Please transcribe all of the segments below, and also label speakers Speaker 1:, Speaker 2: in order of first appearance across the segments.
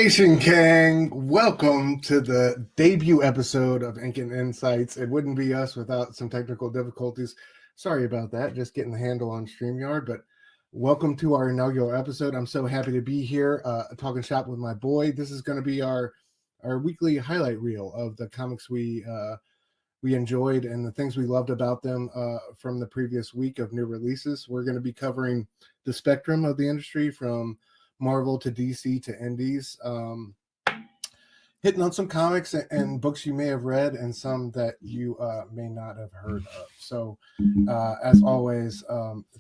Speaker 1: Nation Gang, welcome to the debut episode of Ink and Insights. It wouldn't be us without some technical difficulties. Sorry about that, just getting the handle on StreamYard, but welcome to our inaugural episode. I'm so happy to be here talking shop with my boy. This is going to be our weekly highlight reel of the comics we enjoyed and the things we loved about them from the previous week of new releases. We're going to be covering the spectrum of the industry from Marvel to DC to Indies, hitting on some comics and books you may have read and some that you may not have heard of. So, as always,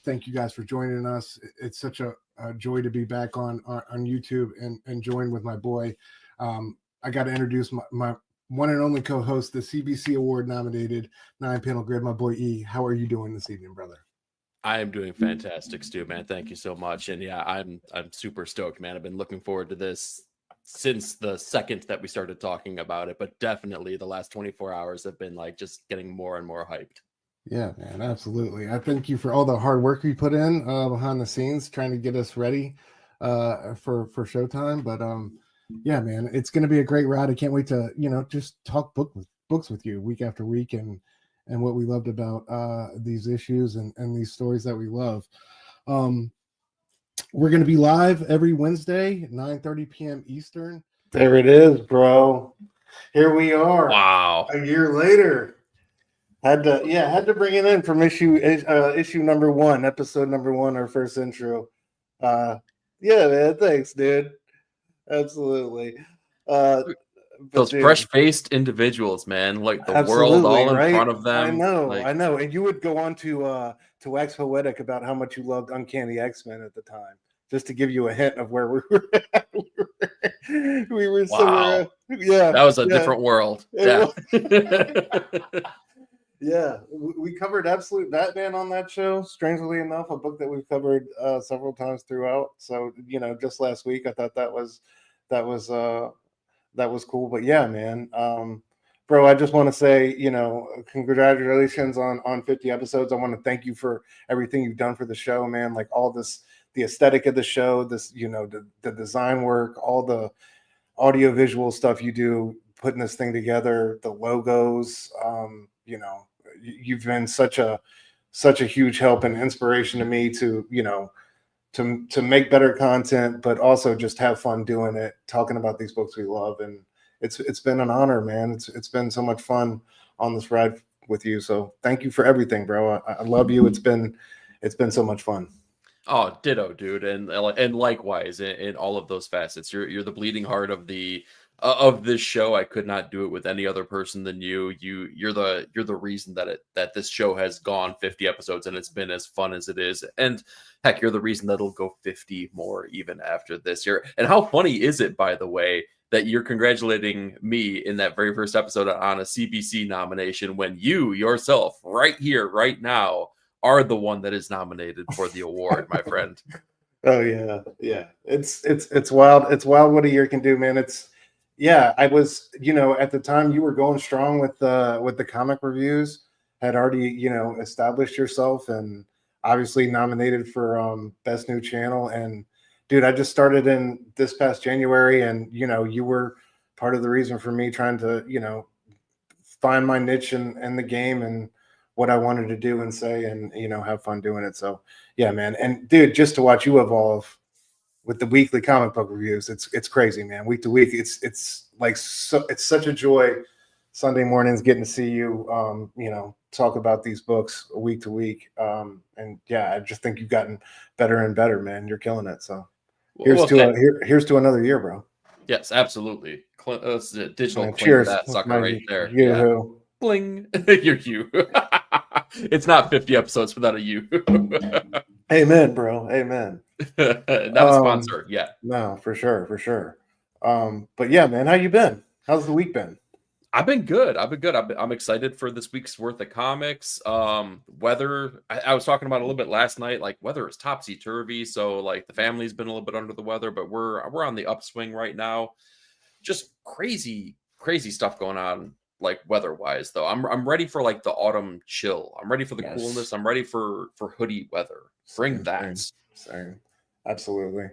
Speaker 1: thank you guys for joining us. It's such a joy to be back on YouTube and join with my boy. I got to introduce my one and only co-host, the CBC Award nominated 9-panel grid, my boy E. How are you doing this evening, brother?
Speaker 2: I am doing fantastic, Stu, man. Thank you so much. And yeah, I'm super stoked, man. I've been looking forward to this since the second that we started talking about it, but definitely the last 24 hours have been like just getting more and more hyped.
Speaker 1: Yeah, man, absolutely. I thank you for all the hard work you put in behind the scenes trying to get us ready for showtime. But yeah, man, it's going to be a great ride. I can't wait to, just talk books with you week after week and what we loved about these issues and these stories that we love. We're going to be live every Wednesday, 9:30 p.m. Eastern. There it is, bro. Here we are.
Speaker 2: Wow.
Speaker 1: A year later. Had to bring it in from issue number 1, episode number 1, our first intro. Yeah, man, thanks, dude. Absolutely.
Speaker 2: Those fresh-faced individuals, man, like the world all in front of them.
Speaker 1: I know. And you would go on to wax poetic about how much you loved Uncanny X-Men at the time, just to give you a hint of where we were at. we were
Speaker 2: wow. That was a different world. Yeah.
Speaker 1: Yeah, we covered Absolute Batman on that show. Strangely enough, a book that we've covered several times throughout. So, just last week, I thought that was cool. But yeah, man, bro, I just want to say, congratulations on 50 episodes. I want to thank you for everything you've done for the show, man. Like all this, the aesthetic of the show, this, the design work, all the audio visual stuff you do, putting this thing together, the logos, you've been such a huge help and inspiration to me to make better content, but also just have fun doing it, talking about these books we love. And it's been an honor, man. It's been so much fun on this ride with you. So thank you for everything, bro. I love you. It's been so much fun.
Speaker 2: Oh, ditto, dude. And likewise in all of those facets, you're the bleeding heart of this show. I could not do it with any other person than you. You're the reason that this show has gone 50 episodes and it's been as fun as it is. And heck, you're the reason that it'll go 50 more even after this year. And how funny is it, by the way, that you're congratulating me in that very first episode on a CBC nomination when you yourself right here, right now, are the one that is nominated for the award, my friend.
Speaker 1: Oh yeah. Yeah. It's wild. It's wild what a year can do, man. Yeah, I was, at the time you were going strong with the comic reviews, had already, established yourself and obviously nominated for Best New Channel. And dude, I just started in this past January and, you were part of the reason for me trying to, find my niche in the game and what I wanted to do and say and, have fun doing it. So yeah, man. And dude, just to watch you evolve with the weekly comic book reviews, it's crazy, man. Week to week, it's such a joy. Sunday mornings getting to see you, talk about these books week to week. And yeah, I just think you've gotten better and better, man. You're killing it. So here's to another year, bro.
Speaker 2: Yes, absolutely. Digital
Speaker 1: cheers.
Speaker 2: That sucker right there.
Speaker 1: Yeah.
Speaker 2: Bling. You're you. It's not 50 episodes without a you.
Speaker 1: Amen, bro. Amen.
Speaker 2: Not a sponsor yet.
Speaker 1: No, for sure. But yeah, man, how you been? How's the week been?
Speaker 2: I've been good. I'm excited for this week's worth of comics. Weather, I was talking about a little bit last night. Like weather is topsy turvy, so like the family's been a little bit under the weather, but we're on the upswing right now. Just crazy stuff going on. Like weather wise though, I'm ready for like the autumn chill. I'm ready for the coolness. I'm ready for hoodie weather. Bring that.
Speaker 1: Same. Absolutely.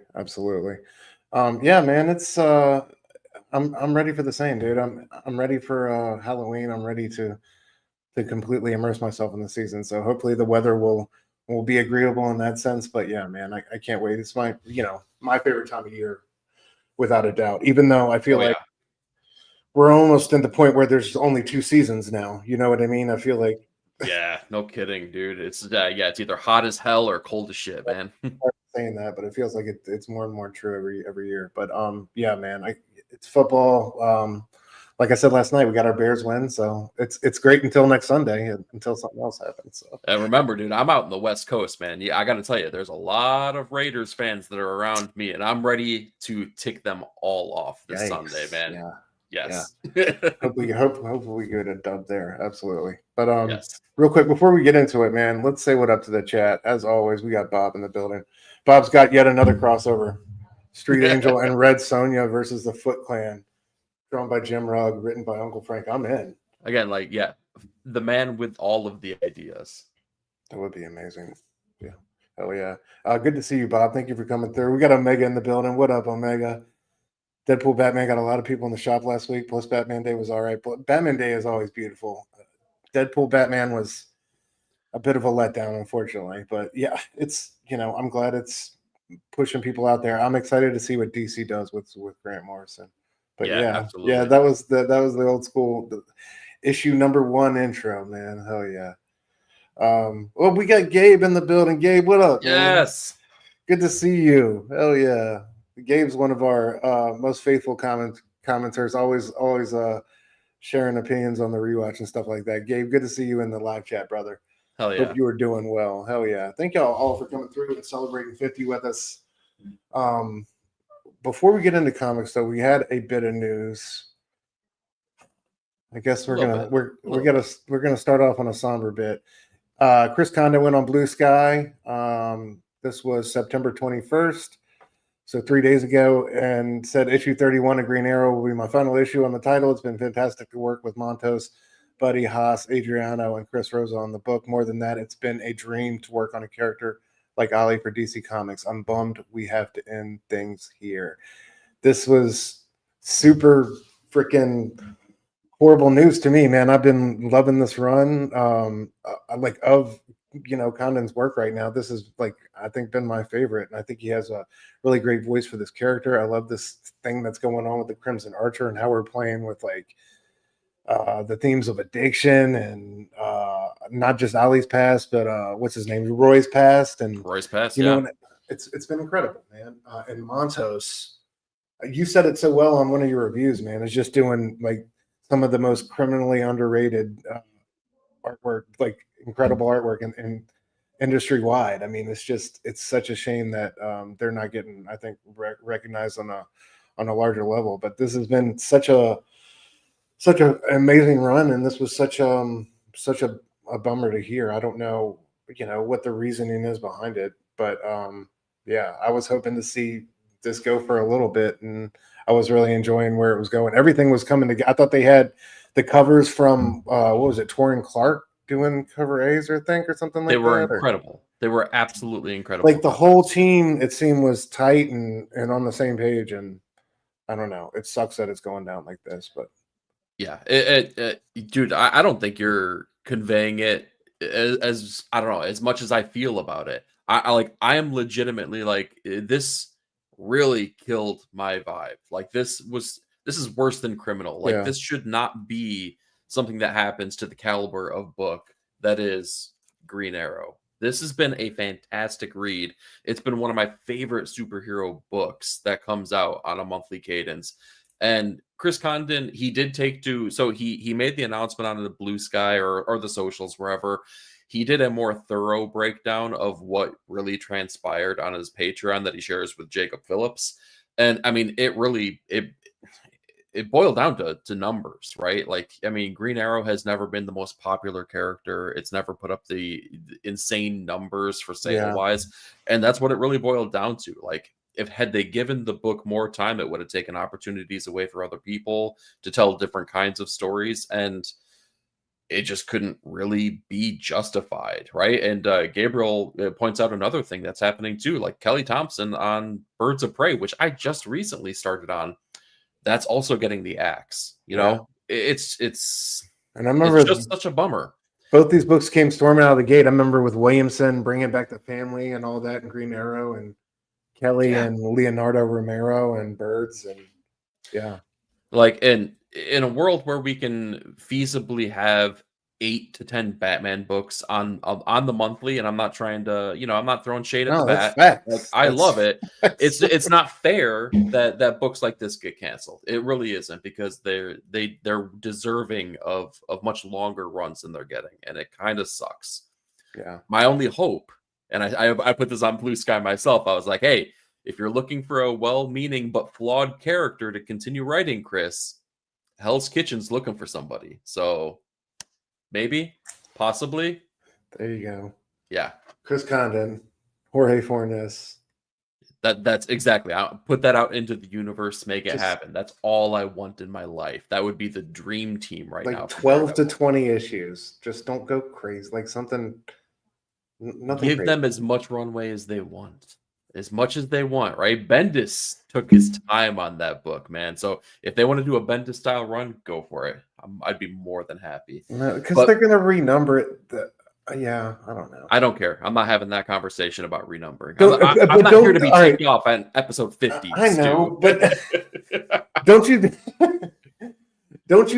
Speaker 1: Yeah, man, it's I'm ready for the same, dude. I'm ready for Halloween. I'm ready to completely immerse myself in the season. So hopefully the weather will be agreeable in that sense. But yeah, man, I can't wait. It's my my favorite time of year without a doubt. Even though I feel
Speaker 2: Oh
Speaker 1: like
Speaker 2: yeah.
Speaker 1: we're almost at the point where there's only 2 seasons now. You know what I mean? I feel like
Speaker 2: Yeah, no kidding, dude. It's yeah, it's either hot as hell or cold as shit, man.
Speaker 1: saying that, but it feels like it's more and more true every year. But yeah, man, it's football. Like I said last night, we got our Bears win, so it's great until next Sunday, until something else happens. So
Speaker 2: And remember, dude, I'm out in the West Coast, man. Yeah, I got to tell you, there's a lot of Raiders fans that are around me, and I'm ready to tick them all off this Sunday,
Speaker 1: yikes,
Speaker 2: man.
Speaker 1: yeah, yeah.
Speaker 2: Yes.
Speaker 1: Hopefully we get a dub there, absolutely. But
Speaker 2: Yes.
Speaker 1: real quick before we get into it, man, let's say what up to the chat. As always, we got Bob in the building. Bob's got yet another crossover: Street Angel and Red Sonja versus the Foot Clan. Drawn by Jim Rugg, written by Uncle Frank. I'm in.
Speaker 2: Again, like, yeah, the man with all of the ideas.
Speaker 1: That would be amazing. Yeah. Hell yeah. Good to see you, Bob. Thank you for coming through. We got Omega in the building. What up, Omega? Deadpool Batman got a lot of people in the shop last week. Plus, Batman Day was all right. But Batman Day is always beautiful. Deadpool Batman was a bit of a letdown, unfortunately. But yeah, it's I'm glad it's pushing people out there. I'm excited to see what DC does with Grant Morrison. But
Speaker 2: Yeah,
Speaker 1: yeah,
Speaker 2: absolutely.
Speaker 1: that was the old school issue #1 intro, man. Hell yeah. Well, we got Gabe in the building. Gabe, what up, man?
Speaker 2: Yes.
Speaker 1: Good to see you. Hell yeah. Gabe's one of our most faithful commenters, always sharing opinions on the rewatch and stuff like that. Gabe, good to see you in the live chat, brother.
Speaker 2: Hell
Speaker 1: Hope
Speaker 2: yeah.
Speaker 1: you are doing well. Hell yeah. Thank y'all all for coming through and celebrating 50 with us. Before we get into comics, though, we had a bit of news. I guess
Speaker 2: A
Speaker 1: we're
Speaker 2: little
Speaker 1: gonna
Speaker 2: bit.
Speaker 1: we're
Speaker 2: A
Speaker 1: we're
Speaker 2: little
Speaker 1: gonna
Speaker 2: bit.
Speaker 1: we're gonna start off on a somber bit. Chris Condon went on Blue Sky. This was September 21st, so 3 days ago, and said issue 31 of Green Arrow will be my final issue on the title. It's been fantastic to work with Montos, Buddy, Haas, Adriano, and Chris Rosa on the book. More than that, it's been a dream to work on a character like Ali for DC Comics. I'm bummed we have to end things here. This was super freaking horrible news to me, man. I've been loving this run. Like of Condon's work right now. This is like I think been my favorite, and I think he has a really great voice for this character. I love this thing that's going on with the Crimson Archer and how we're playing with like the themes of addiction and not just Ali's past, but what's his name, Roy's past, and
Speaker 2: Royce Pass, yeah.
Speaker 1: and it's been incredible, man. And Montos, you said it so well on one of your reviews, man. Is just doing like some of the most criminally underrated artwork, like incredible artwork in industry wide. I mean, it's such a shame that they're not getting, I think, recognized on a larger level. But this has been such an amazing run, and this was such a bummer to hear. I don't know, what the reasoning is behind it, but yeah, I was hoping to see this go for a little bit, and I was really enjoying where it was going. Everything was coming together. I thought they had the covers from what was it, Torin Clark doing cover A's, or think, or something
Speaker 2: They
Speaker 1: like
Speaker 2: were
Speaker 1: that, or
Speaker 2: incredible. They were absolutely incredible
Speaker 1: like the whole
Speaker 2: covers.
Speaker 1: team. It seemed was tight and on the same page, and I don't know. It sucks that it's going down like this, but
Speaker 2: Yeah, dude, I don't think you're conveying it as I don't know as much as I feel about it. I am legitimately like this really killed my vibe. Like this is worse than criminal. Like
Speaker 1: yeah,
Speaker 2: this should not be something that happens to the caliber of book that is Green Arrow. This has been a fantastic read. It's been one of my favorite superhero books that comes out on a monthly cadence. And Chris Condon, he did take to so he made the announcement on the Blue Sky or the socials wherever. He did a more thorough breakdown of what really transpired on his Patreon that he shares with Jacob Phillips. And I mean, it boiled down to numbers, right? Like, I mean, Green Arrow has never been the most popular character. It's never put up the insane numbers for sale
Speaker 1: yeah,
Speaker 2: wise. And that's what it really boiled down to. Like, if had they given the book more time, it would have taken opportunities away for other people to tell different kinds of stories. And it just couldn't really be justified, right? And Gabriel points out another thing that's happening too, like Kelly Thompson on Birds of Prey, which I just recently started on. That's also getting the axe. You know, it's
Speaker 1: and I remember
Speaker 2: it's just such a bummer.
Speaker 1: Both these books came storming out of the gate. I remember with Williamson bringing back the family and all that, and Green Arrow, and Kelly and Leonardo Romero and Birds, and
Speaker 2: like in a world where we can feasibly have 8 to 10 Batman books on the monthly, and I'm not trying to, I'm not throwing shade at the bat. Like, I love it. It's not fair that books like this get canceled. It really isn't, because they're deserving of much longer runs than they're getting, and it kind of sucks.
Speaker 1: Yeah. My
Speaker 2: only hope, and I put this on Blue Sky myself. I was like, hey, if you're looking for a well-meaning but flawed character to continue writing, Chris, Hell's Kitchen's looking for somebody. So maybe, possibly.
Speaker 1: There you go.
Speaker 2: Yeah.
Speaker 1: Chris Condon, Jorge Fornes.
Speaker 2: That's exactly. I'll put that out into the universe, make it happen. That's all I want in my life. That would be the dream team right now.
Speaker 1: 12 to 20 issues. Just don't go crazy. Like nothing.
Speaker 2: Give
Speaker 1: crazy.
Speaker 2: them as much runway as they want. As much as they want, right? Bendis took his time on that book, man. So if they want to do a Bendis style run, go for it. I'd be more than happy.
Speaker 1: Because they're going to renumber it. Yeah, I don't know.
Speaker 2: I don't care. I'm not having that conversation about renumbering. I'm not here to be ticked off on episode 50.
Speaker 1: I know, but don't you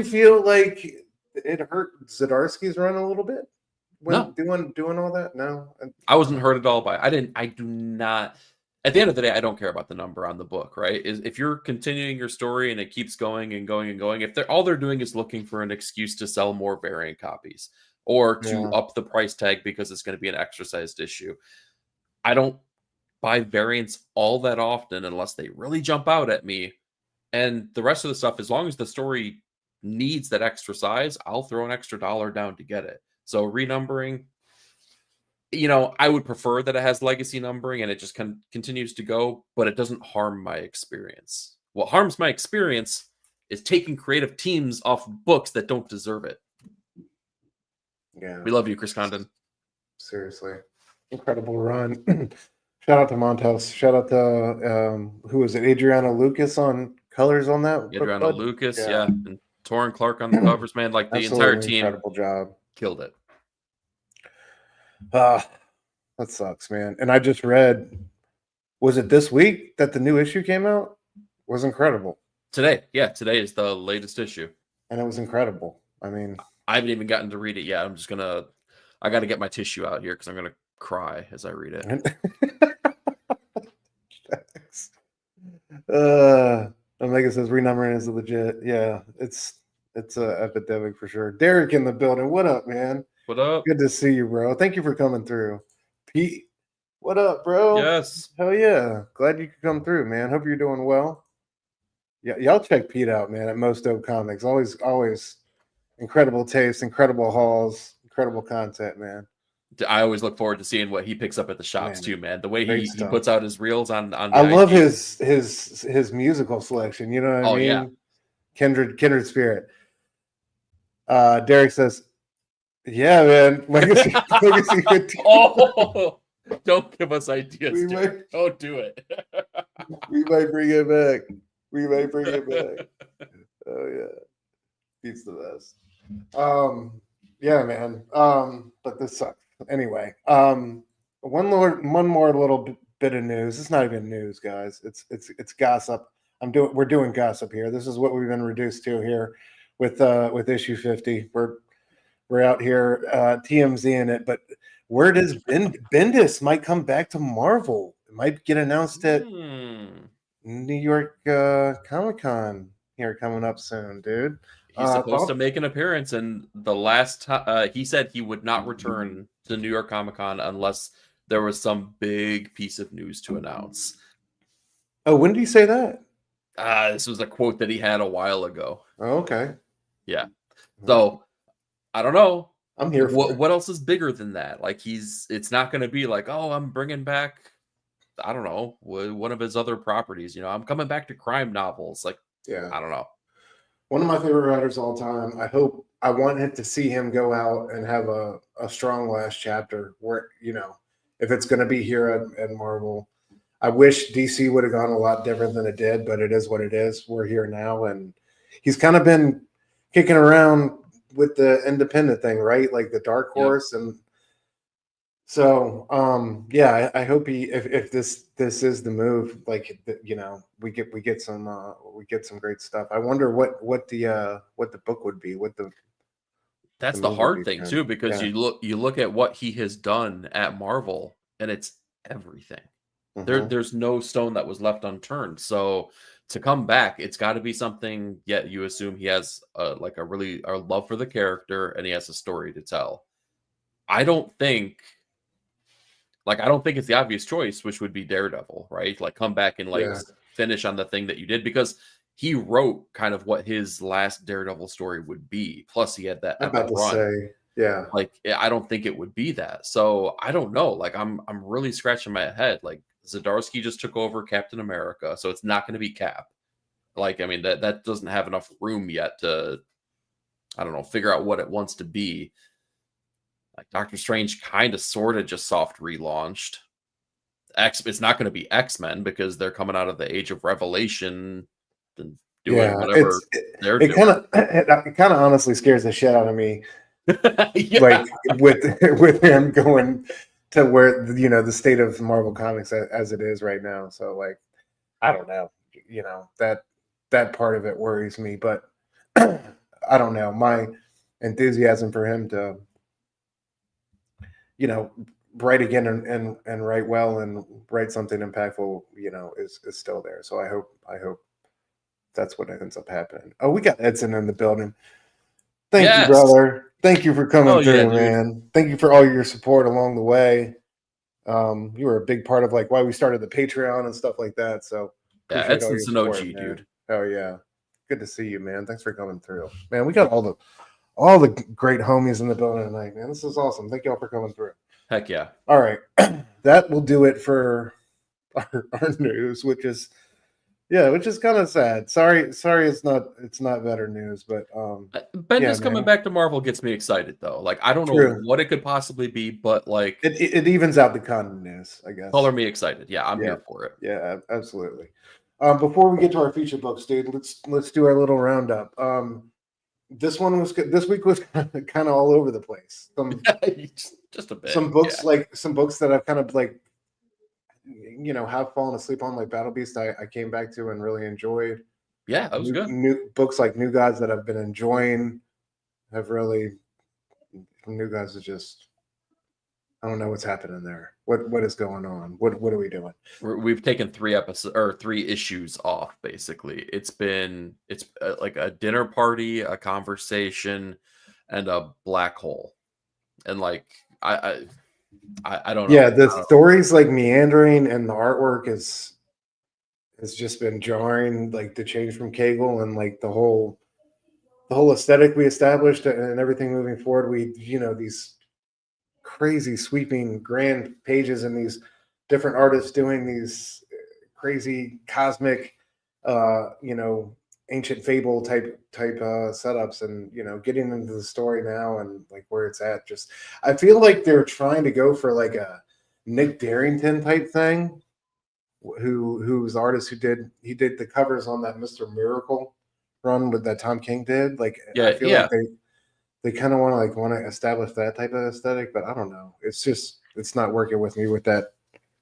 Speaker 1: feel like it hurt Zdarsky's run a little bit? When doing all that? No,
Speaker 2: I wasn't hurt at all by it. I do not. At the end of the day, I don't care about the number on the book, right? If you're continuing your story and it keeps going and going and going, if all they're doing is looking for an excuse to sell more variant copies or to up the price tag because it's going to be an exercised issue, I don't buy variants all that often unless they really jump out at me. And the rest of the stuff, as long as the story needs that extra size, I'll throw an extra $1 down to get it. So renumbering, I would prefer that it has legacy numbering and it just continues to go, but it doesn't harm my experience. What harms my experience is taking creative teams off books that don't deserve it.
Speaker 1: Yeah.
Speaker 2: We love you, Chris Condon.
Speaker 1: Seriously. Incredible run. Shout out to Montes. Shout out to, who was it? Adriana Lucas on colors on that?
Speaker 2: Adriana Lucas, yeah. And Torrin Clark on the covers, man. Like the entire team.
Speaker 1: Incredible job.
Speaker 2: Killed it.
Speaker 1: That sucks, man. And I just read, was it this week that the new issue came out? It was incredible.
Speaker 2: Today. Yeah, today is the latest issue.
Speaker 1: And it was incredible. I mean,
Speaker 2: I haven't even gotten to read it yet. I got to get my tissue out here because I'm going to cry as I read it.
Speaker 1: Omega says renumbering is legit. Yeah, it's an epidemic for sure. Derek in the building. What up, man?
Speaker 2: What up?
Speaker 1: Good to see you, bro. Thank you for coming through. Pete, what up, bro?
Speaker 2: Yes.
Speaker 1: Hell yeah. Glad you could come through, man. Hope you're doing well. Yeah, y'all check Pete out, man, at Most Dope Comics. Always incredible taste, incredible hauls, incredible content, man.
Speaker 2: I always look forward to seeing what he picks up at the shops too, man. The way he puts out his reels on
Speaker 1: I love his musical selection. You know what I mean?
Speaker 2: Yeah.
Speaker 1: Kindred spirit. Derek says, "Yeah, man. Legacy
Speaker 2: Oh, don't give us ideas. Don't do it.
Speaker 1: We might bring it back. Oh yeah, Pete's the best. Yeah, man. But this sucks. Anyway, one more little bit of news. It's not even news, guys. It's gossip. We're doing gossip here. This is what we've been reduced to here with issue 50. We're out here TMZ in it, but word is Bendis might come back to Marvel. It might get announced at New York Comic-Con here coming up soon, dude.
Speaker 2: He's supposed to make an appearance, and the last time he said he would not return to New York Comic-Con unless there was some big piece of news to announce.
Speaker 1: Oh, when did he say that?
Speaker 2: This was a quote that he had a while ago.
Speaker 1: Oh, okay.
Speaker 2: Yeah. So I don't know.
Speaker 1: I'm here for
Speaker 2: what else is bigger than that? Like it's not going to be like, oh, I'm bringing back, I don't know, one of his other properties. I'm coming back to crime novels. Like,
Speaker 1: yeah,
Speaker 2: I don't know.
Speaker 1: One of my favorite writers of all time. I hope I wanted to see him go out and have a strong last chapter where, if it's going to be here at Marvel. I wish DC would have gone a lot different than it did, but it is what it is. We're here now, and he's kind of been kicking around with the independent thing, right? Like the Dark Horse, and so I hope if this is the move, like we get some great stuff. I wonder what the book would be,
Speaker 2: that's the hard thing too, because you look at what he has done at Marvel, and it's everything. There's no stone that was left unturned. So to come back, it's got to be something. Yet you assume he has a love for the character, and he has a story to tell. I don't think it's the obvious choice, which would be Daredevil, right? Like come back and finish on the thing that you did, because he wrote kind of what his last Daredevil story would be. Plus, he had that epic run. Like I don't think it would be that. So I don't know. Like I'm really scratching my head. Like Zdarsky just took over Captain America, so it's not going to be Cap. Like I mean that doesn't have enough room yet to, I don't know, figure out what it wants to be. Like Doctor Strange kind of sort of just soft relaunched. It's not going to be X-Men because they're coming out of the Age of Revelation and doing whatever they're doing.
Speaker 1: It kind of honestly scares the shit out of me. Like with him going to where the state of Marvel Comics as it is right now. So like I don't know, that part of it worries me, but I don't know. My enthusiasm for him to write again and write well and write something impactful, is still there. So I hope that's what ends up happening. Oh, we got Edson in the building. Thank you, brother. Thank you for coming through, man. Thank you for all your support along the way. You were a big part of like why we started the Patreon and stuff like that. So
Speaker 2: yeah, Edson's an OG, dude.
Speaker 1: Oh yeah, good to see you, man. Thanks for coming through, man. We got all the great homies in the building tonight, man. This is awesome. Thank y'all for coming through.
Speaker 2: Heck yeah.
Speaker 1: All right, that will do it for our news, which is kind of sad. Sorry, it's not better news, but
Speaker 2: Bendis coming back to Marvel gets me excited though. Like I don't know what it could possibly be, but like
Speaker 1: it evens out the con news, I guess.
Speaker 2: Color me excited. Yeah, I'm here for it.
Speaker 1: Yeah, absolutely. Before we get to our feature books, dude, let's do our little roundup. This week was kind of all over the place.
Speaker 2: Just a bit.
Speaker 1: Some books that I've kind of like have fallen asleep on, like Battle Beast. I came back to and really enjoyed.
Speaker 2: Yeah, that was good.
Speaker 1: New books like New Gods that I've been enjoying have really. New Gods is just. I don't know what's happening there. What is going on? What are we doing?
Speaker 2: We've taken 3 issues off. Basically, it's like a dinner party, a conversation, and a black hole. And like I don't know.
Speaker 1: Yeah, the story's like meandering, and the artwork has just been jarring. Like the change from Cagle and like the whole aesthetic we established and everything moving forward. We these crazy sweeping grand pages and these different artists doing these crazy cosmic ancient fable type setups, and getting into the story now and like where it's at. Just I feel like they're trying to go for like a Nick Darrington type thing, who's the artist who did the covers on that Mr. Miracle run that Tom King did. Like I feel like they kind of want to establish that type of aesthetic, but I don't know. It's not working with me with that.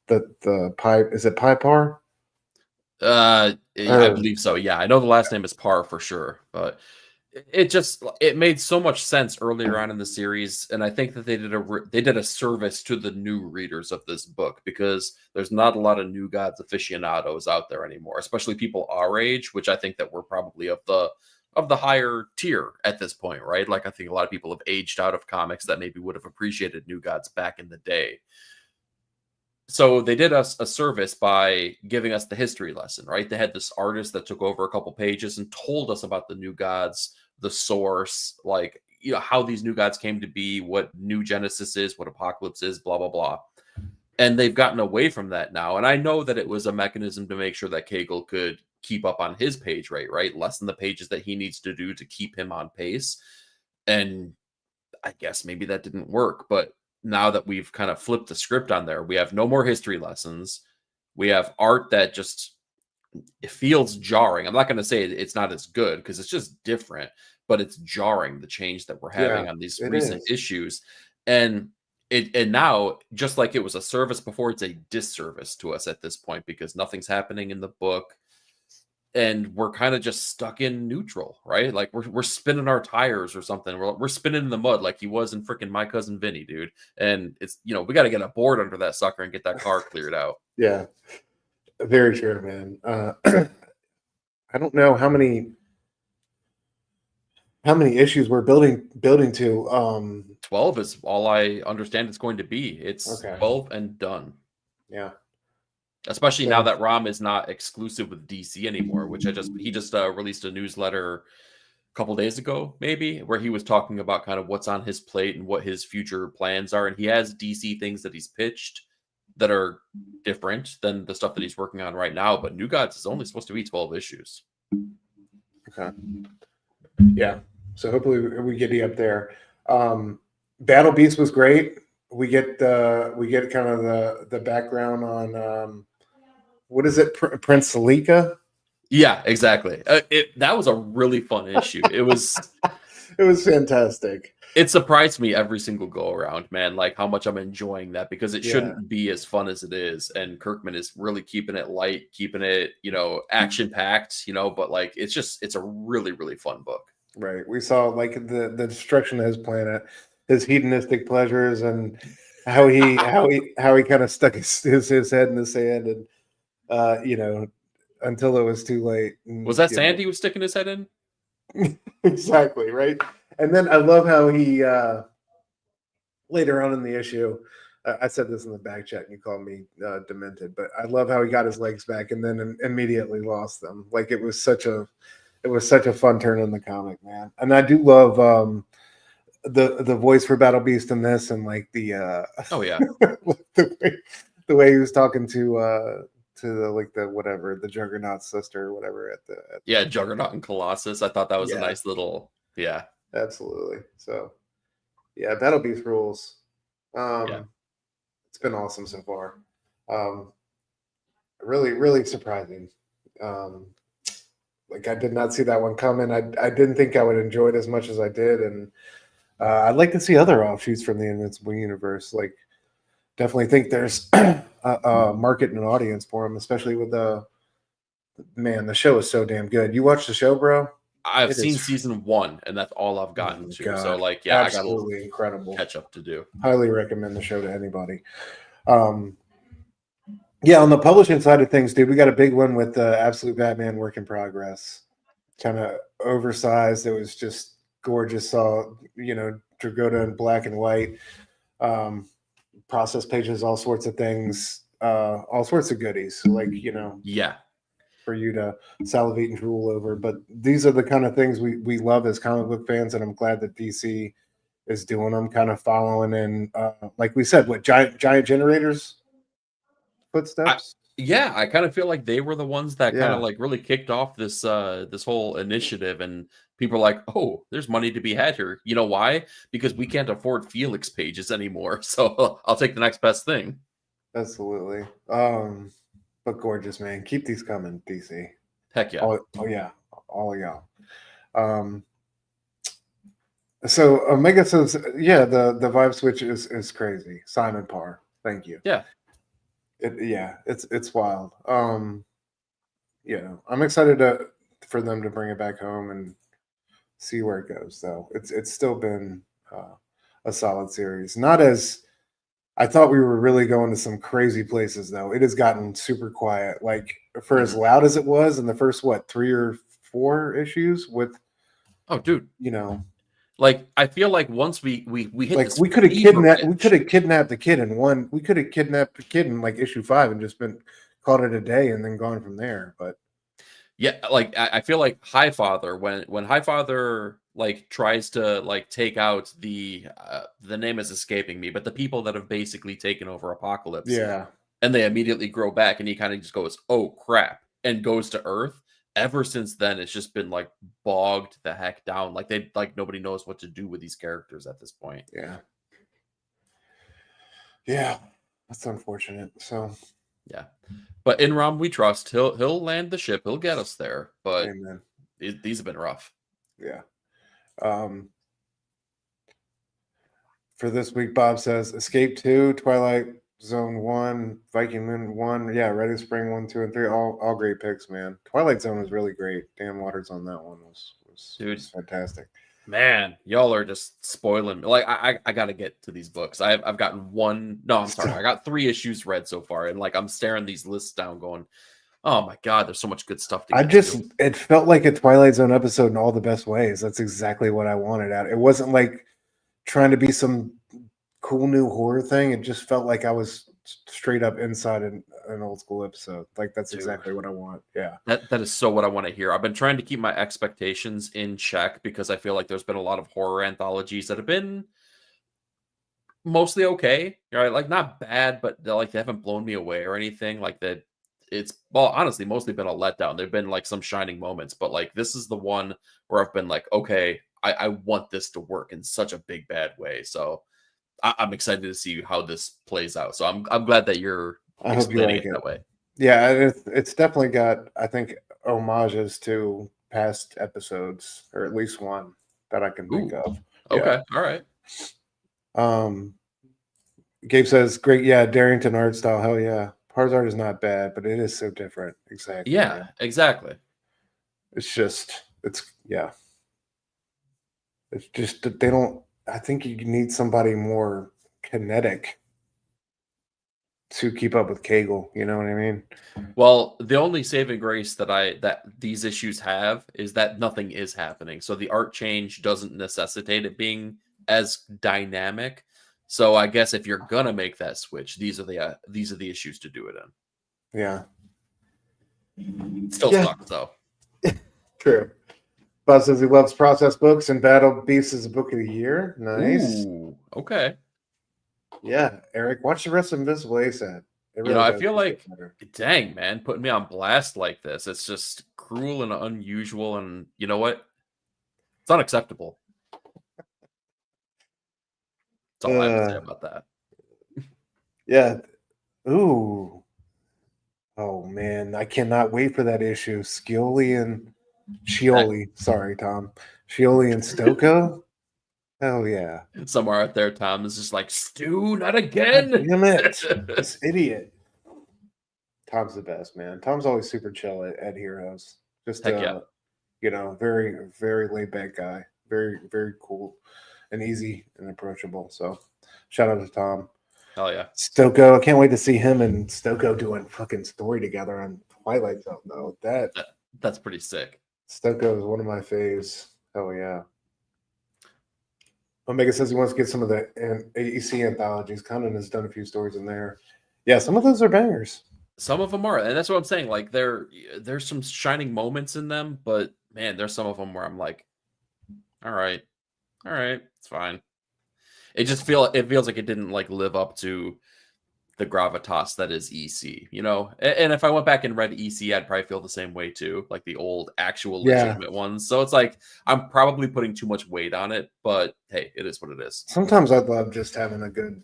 Speaker 1: The pipe, is it Pipar?
Speaker 2: I believe so. Yeah, I know the last name is Parr for sure, but it made so much sense earlier on in the series, and I think that they did a service to the new readers of this book, because there's not a lot of New Gods aficionados out there anymore, especially people our age, which I think that we're probably of the higher tier at this point, right? Like I think a lot of people have aged out of comics that maybe would have appreciated New Gods back in the day. So they did us a service by giving us the history lesson, right? They had this artist that took over a couple pages and told us about the New Gods, the source, like, how these New Gods came to be, what New Genesis is, what Apocalypse is, blah, blah, blah. And they've gotten away from that now. And I know that it was a mechanism to make sure that Cagle could keep up on his page rate, right? Lessen the pages that he needs to do to keep him on pace. And I guess maybe that didn't work, but now that we've kind of flipped the script on there, we have no more history lessons. We have art that just it feels jarring. I'm not going to say it's not as good because it's just different, but it's jarring the change that we're having
Speaker 1: Yeah,
Speaker 2: on these
Speaker 1: it
Speaker 2: recent
Speaker 1: is.
Speaker 2: issues. And and now, just like it was a service before, it's a disservice to us at this point because nothing's happening in the book and we're kind of just stuck in neutral, right? Like we're spinning our tires or something. We're spinning in the mud like he was in freaking My Cousin Vinny, dude. And it's we got to get a board under that sucker and get that car cleared out.
Speaker 1: Yeah, very true, man. I don't know how many issues we're building to.
Speaker 2: 12 is all I understand it's going to be. It's
Speaker 1: Okay.
Speaker 2: 12 and done.
Speaker 1: Yeah.
Speaker 2: Especially now
Speaker 1: So
Speaker 2: that Rom is not exclusive with DC anymore, which he just released a newsletter a couple days ago, maybe, where he was talking about kind of what's on his plate and what his future plans are. And he has DC things that he's pitched that are different than the stuff that he's working on right now. But New Gods is only supposed to be 12 issues.
Speaker 1: okay. Yeah. So hopefully we get you up there. Battle Beast was great. We get kind of the background on what is it, Prince Salika?
Speaker 2: Yeah, exactly. That was a really fun issue. It was
Speaker 1: fantastic.
Speaker 2: It surprised me every single go around, man, like how much I'm enjoying that because it shouldn't be as fun as it is. And Kirkman is really keeping it light, keeping it, action packed, but like it's a really, really fun book.
Speaker 1: Right. We saw like the destruction of his planet, his hedonistic pleasures, and how he kind of stuck his head in the sand, and until it was too late.
Speaker 2: Was that sand he was sticking his head in?
Speaker 1: Exactly, right. And then I love how he later on in the issue, I said this in the back chat, and you called me demented, but I love how he got his legs back and then immediately lost them. Like it was such a fun turn in the comic, man. And I do love the voice for Battle Beast in this, and like the
Speaker 2: oh yeah,
Speaker 1: the way he was talking to the Juggernaut sister or whatever
Speaker 2: yeah, Juggernaut and Colossus. I thought that was a nice little
Speaker 1: absolutely. So yeah, Battle Beast rules. It's been awesome so far. Really, really surprising. Like I did not see that one coming. I didn't think I would enjoy it as much as I did, and I'd like to see other offshoots from the Invincible universe. Like, definitely think there's a market and an audience for them, especially with the show is so damn good. You watch the show, bro?
Speaker 2: I've seen season 1, and that's all I've gotten to.
Speaker 1: God.
Speaker 2: So, like,
Speaker 1: absolutely
Speaker 2: I got
Speaker 1: incredible
Speaker 2: catch up to do.
Speaker 1: Highly recommend the show to anybody. Yeah, on the publishing side of things, dude, we got a big one with Absolute Batman Work in Progress. Kind of oversized. It was just gorgeous. Saw, Dragotta in black and white. Process pages, all sorts of things, all sorts of goodies. Like, for you to salivate and drool over. But these are the kind of things we love as comic book fans, and I'm glad that DC is doing them, kind of following in, like we said, what giant generators footsteps.
Speaker 2: I kind of feel like they were the ones that kind of like really kicked off this this whole initiative, and people are like, oh, there's money to be had here. You know why? Because we can't afford Felix pages anymore. So I'll take the next best thing.
Speaker 1: Absolutely. But gorgeous, man. Keep these coming, DC.
Speaker 2: Heck yeah.
Speaker 1: Oh yeah. All of y'all. So Omega says, yeah, the vibe switch is crazy. Simon Parr. Thank you.
Speaker 2: Yeah.
Speaker 1: It's wild. I'm excited for them to bring it back home and see where it goes, though. It's still been a solid series. Not as I thought we were really going to some crazy places, though. It has gotten super quiet. Like for as loud as it was in the first 3 or 4 issues with
Speaker 2: dude. Like I feel like once we hit
Speaker 1: like we could have kidnapped the kid in one. We could have kidnapped the kid in like issue 5 and just called it a day and then gone from there. But
Speaker 2: yeah, like I feel like Highfather when Highfather like tries to like take out the name is escaping me, but the people that have basically taken over Apocalypse.
Speaker 1: Yeah.
Speaker 2: And they immediately grow back, and he kind of just goes, "Oh crap," and goes to Earth. ever since then, it's just been like bogged the heck down. Like nobody knows what to do with these characters at this point.
Speaker 1: Yeah. Yeah. That's unfortunate. So
Speaker 2: Yeah. But in Rom we trust. He'll land the ship. He'll get us there. But
Speaker 1: amen.
Speaker 2: these have been rough.
Speaker 1: Yeah. For this week, Bob says Escape 2, Twilight Zone 1, Viking Moon 1. Yeah, Ready Spring 1, 2, and 3. All great picks, man. Twilight Zone was really great. Dan Waters on that one was fantastic.
Speaker 2: Man, y'all are just spoiling me. Like I gotta get to these books. I've gotten one. No, I'm sorry. I got 3 issues read so far, and like I'm staring these lists down, going, "Oh my god, there's so much good stuff to get to."
Speaker 1: It felt like a Twilight Zone episode in all the best ways. That's exactly what I wanted out. It wasn't like trying to be some cool new horror thing. It just felt like I was straight up inside an old school episode. Like that's exactly what I want. Yeah.
Speaker 2: That is so what I want to hear. I've been trying to keep my expectations in check because I feel like there's been a lot of horror anthologies that have been mostly okay. Right? Like not bad, but they haven't blown me away or anything. Like that it's honestly mostly been a letdown. There've been like some shining moments, but like this is the one where I've been like, okay, I want this to work in such a big bad way. So I'm excited to see how this plays out. So I'm glad that you're explaining it that way.
Speaker 1: Yeah, it's definitely got, I think, homages to past episodes, or at least one that I can think of.
Speaker 2: Okay, all right.
Speaker 1: Gabe says, "Great, yeah, Darrington art style. Hell yeah, Par's art is not bad, but it is so different." Exactly.
Speaker 2: Yeah, man. Exactly.
Speaker 1: It's just, it's just that they don't. I think you need somebody more kinetic to keep up with Cagle. You know what I mean?
Speaker 2: Well, the only saving grace that these issues have is that nothing is happening. So the art change doesn't necessitate it being as dynamic. So I guess if you're gonna make that switch, these are the issues to do it in.
Speaker 1: Yeah.
Speaker 2: Still sucks though.
Speaker 1: True. Bob says he loves process books, and Battle Beasts is a book of the year. Nice.
Speaker 2: Ooh, okay.
Speaker 1: Yeah, Eric, watch the rest of Invisible ASAP.
Speaker 2: Really I feel like, dang, man, putting me on blast like this. It's just cruel and unusual, and you know what? It's unacceptable. That's all I have to say about that.
Speaker 1: Yeah. Ooh. Oh man, I cannot wait for that issue. Scioli. Sorry, Tom. Scioli and Stoko. Hell yeah.
Speaker 2: Somewhere out there, Tom is just like, Stu, not again.
Speaker 1: God damn it. This idiot. Tom's the best, man. Tom's always super chill at Heroes. Just very, very laid back guy. Very, very cool and easy and approachable. So shout out to Tom.
Speaker 2: Hell yeah.
Speaker 1: Stoko. I can't wait to see him and Stoko doing fucking story together on Twilight Zone though.
Speaker 2: That's pretty sick.
Speaker 1: Stoko is one of my faves. Hell yeah. Omega says he wants to get some of the AEC anthologies. Conan has done a few stories in there. Yeah, some of those are bangers.
Speaker 2: Some of them are, and that's what I'm saying. Like there's some shining moments in them, but man, there's some of them where I'm like, all right, it's fine. It feels like it didn't like live up to the gravitas that is EC, you know. And if I went back and read EC, I'd probably feel the same way too, like the old actual legitimate ones. So it's like I'm probably putting too much weight on it, but hey, it is what it is.
Speaker 1: Sometimes I love just having a good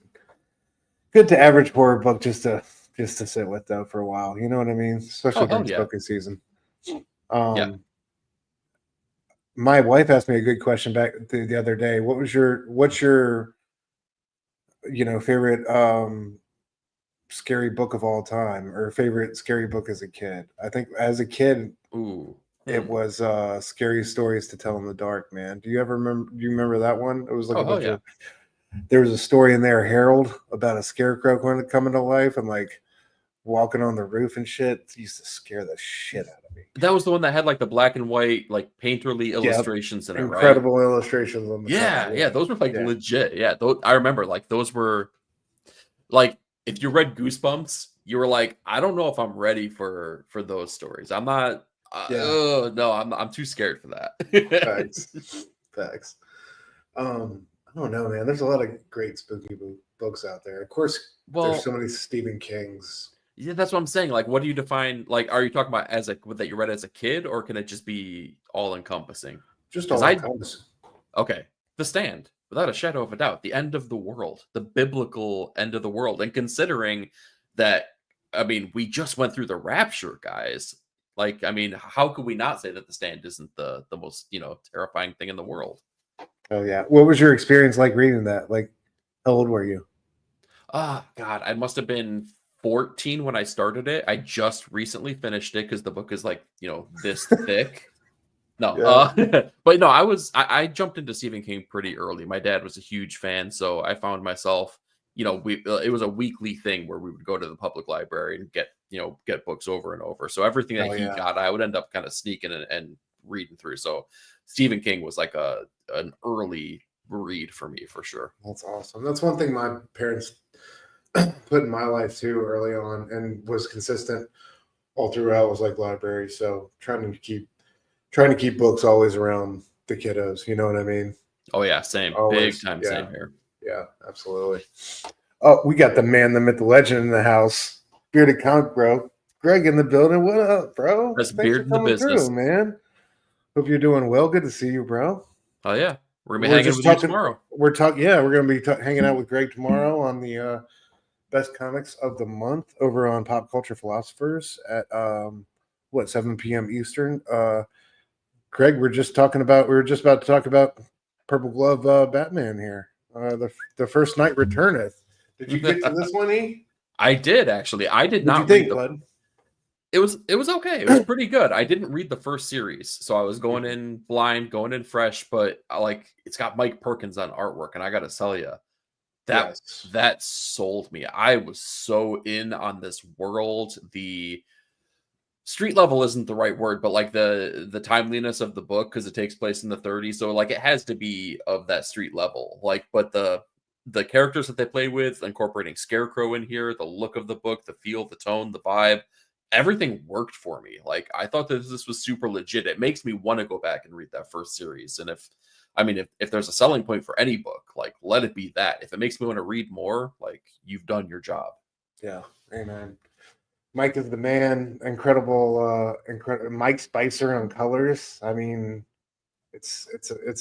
Speaker 1: to average horror book just to sit with though for a while. You know what I mean? Especially during spooky season. My wife asked me a good question back the other day. What's your favorite scary book of all time, or favorite scary book as a kid? I think as a kid, it was Scary Stories to Tell in the Dark, man. Do you remember that one? It was like there was a story in there, Harold, about a scarecrow coming to life and like walking on the roof and shit. It used to scare the shit out of me.
Speaker 2: That was the one that had like the black and white, like painterly illustrations in it, right?
Speaker 1: Incredible illustrations on the
Speaker 2: cover. Yeah, those were like legit. Yeah, I remember like those were like, if you read Goosebumps, you were like, I don't know if I'm ready for those stories. I'm not. No, I'm too scared for that.
Speaker 1: Facts. I don't know, man. There's a lot of great spooky books out there. Of course, there's so many Stephen King's.
Speaker 2: Yeah, that's what I'm saying. Like, what do you define? Like, are you talking about as a that you read as a kid, or can it just be all encompassing?
Speaker 1: Just
Speaker 2: Because
Speaker 1: all
Speaker 2: I
Speaker 1: encompassing.
Speaker 2: okay, The Stand, without a shadow of a doubt, the end of the world, the biblical end of the world, and considering that, I mean, we just went through the rapture, guys. Like, I mean, how could we not say that The Stand isn't the most terrifying thing in the world?
Speaker 1: Oh yeah. What was your experience like reading that? Like, how old were you?
Speaker 2: Ah, God, I must have been 14 when I started it. I just recently finished it because the book is like, this thick. No,
Speaker 1: Yeah.
Speaker 2: but no, I jumped into Stephen King pretty early. My dad was a huge fan, so I found myself, it was a weekly thing where we would go to the public library and get books over and over. So everything that
Speaker 1: Oh
Speaker 2: he
Speaker 1: yeah.
Speaker 2: got, I would end up kind of sneaking and reading through. So Stephen King was like an early read for me for sure.
Speaker 1: That's awesome. That's one thing my parents put in my life too early on, and was consistent all throughout, was like library. So trying to keep books always around the kiddos. You know what I mean?
Speaker 2: Oh yeah, same, big
Speaker 1: Always.
Speaker 2: time,
Speaker 1: Yeah.
Speaker 2: same here.
Speaker 1: Yeah. Absolutely. Oh, we got the man, the myth, the legend in the house. Bearded comic bro. Greg in the building. What up, bro?
Speaker 2: That's
Speaker 1: Thanks for
Speaker 2: beard in the
Speaker 1: coming through,
Speaker 2: business.
Speaker 1: man. Hope you're doing well. Good to see you, bro.
Speaker 2: Oh yeah, we're gonna be
Speaker 1: We're
Speaker 2: hanging
Speaker 1: just
Speaker 2: with you
Speaker 1: talking.
Speaker 2: tomorrow.
Speaker 1: We're talking. Yeah, we're gonna be hanging out with Greg tomorrow on the best comics of the month over on Pop Culture Philosophers at 7 p.m. Eastern. Greg, we were just about to talk about Purple Glove Batman here. The First Night Returneth. Did you get to this one, E?
Speaker 2: I did actually. I did
Speaker 1: What'd you
Speaker 2: not read
Speaker 1: think, bud?
Speaker 2: it was okay. It was pretty good. I didn't read the first series, so I was going in blind, going in fresh, but it's got Mike Perkins on artwork, and I gotta tell you, that
Speaker 1: Yes.
Speaker 2: that sold me. I was so in on this world. The street level isn't the right word, but like the timeliness of the book, because it takes place in the 30s, so like it has to be of that street level. Like, but the characters that they play with, incorporating Scarecrow in here, the look of the book, the feel, the tone, the vibe, everything worked for me. Like, I thought that this was super legit. It makes me want to go back and read that first series. And if there's a selling point for any book, like, let it be that. If it makes me want to read more, like, you've done your job.
Speaker 1: Yeah. Amen. Mike is the man. Incredible. Mike Spicer on colors. I mean, it's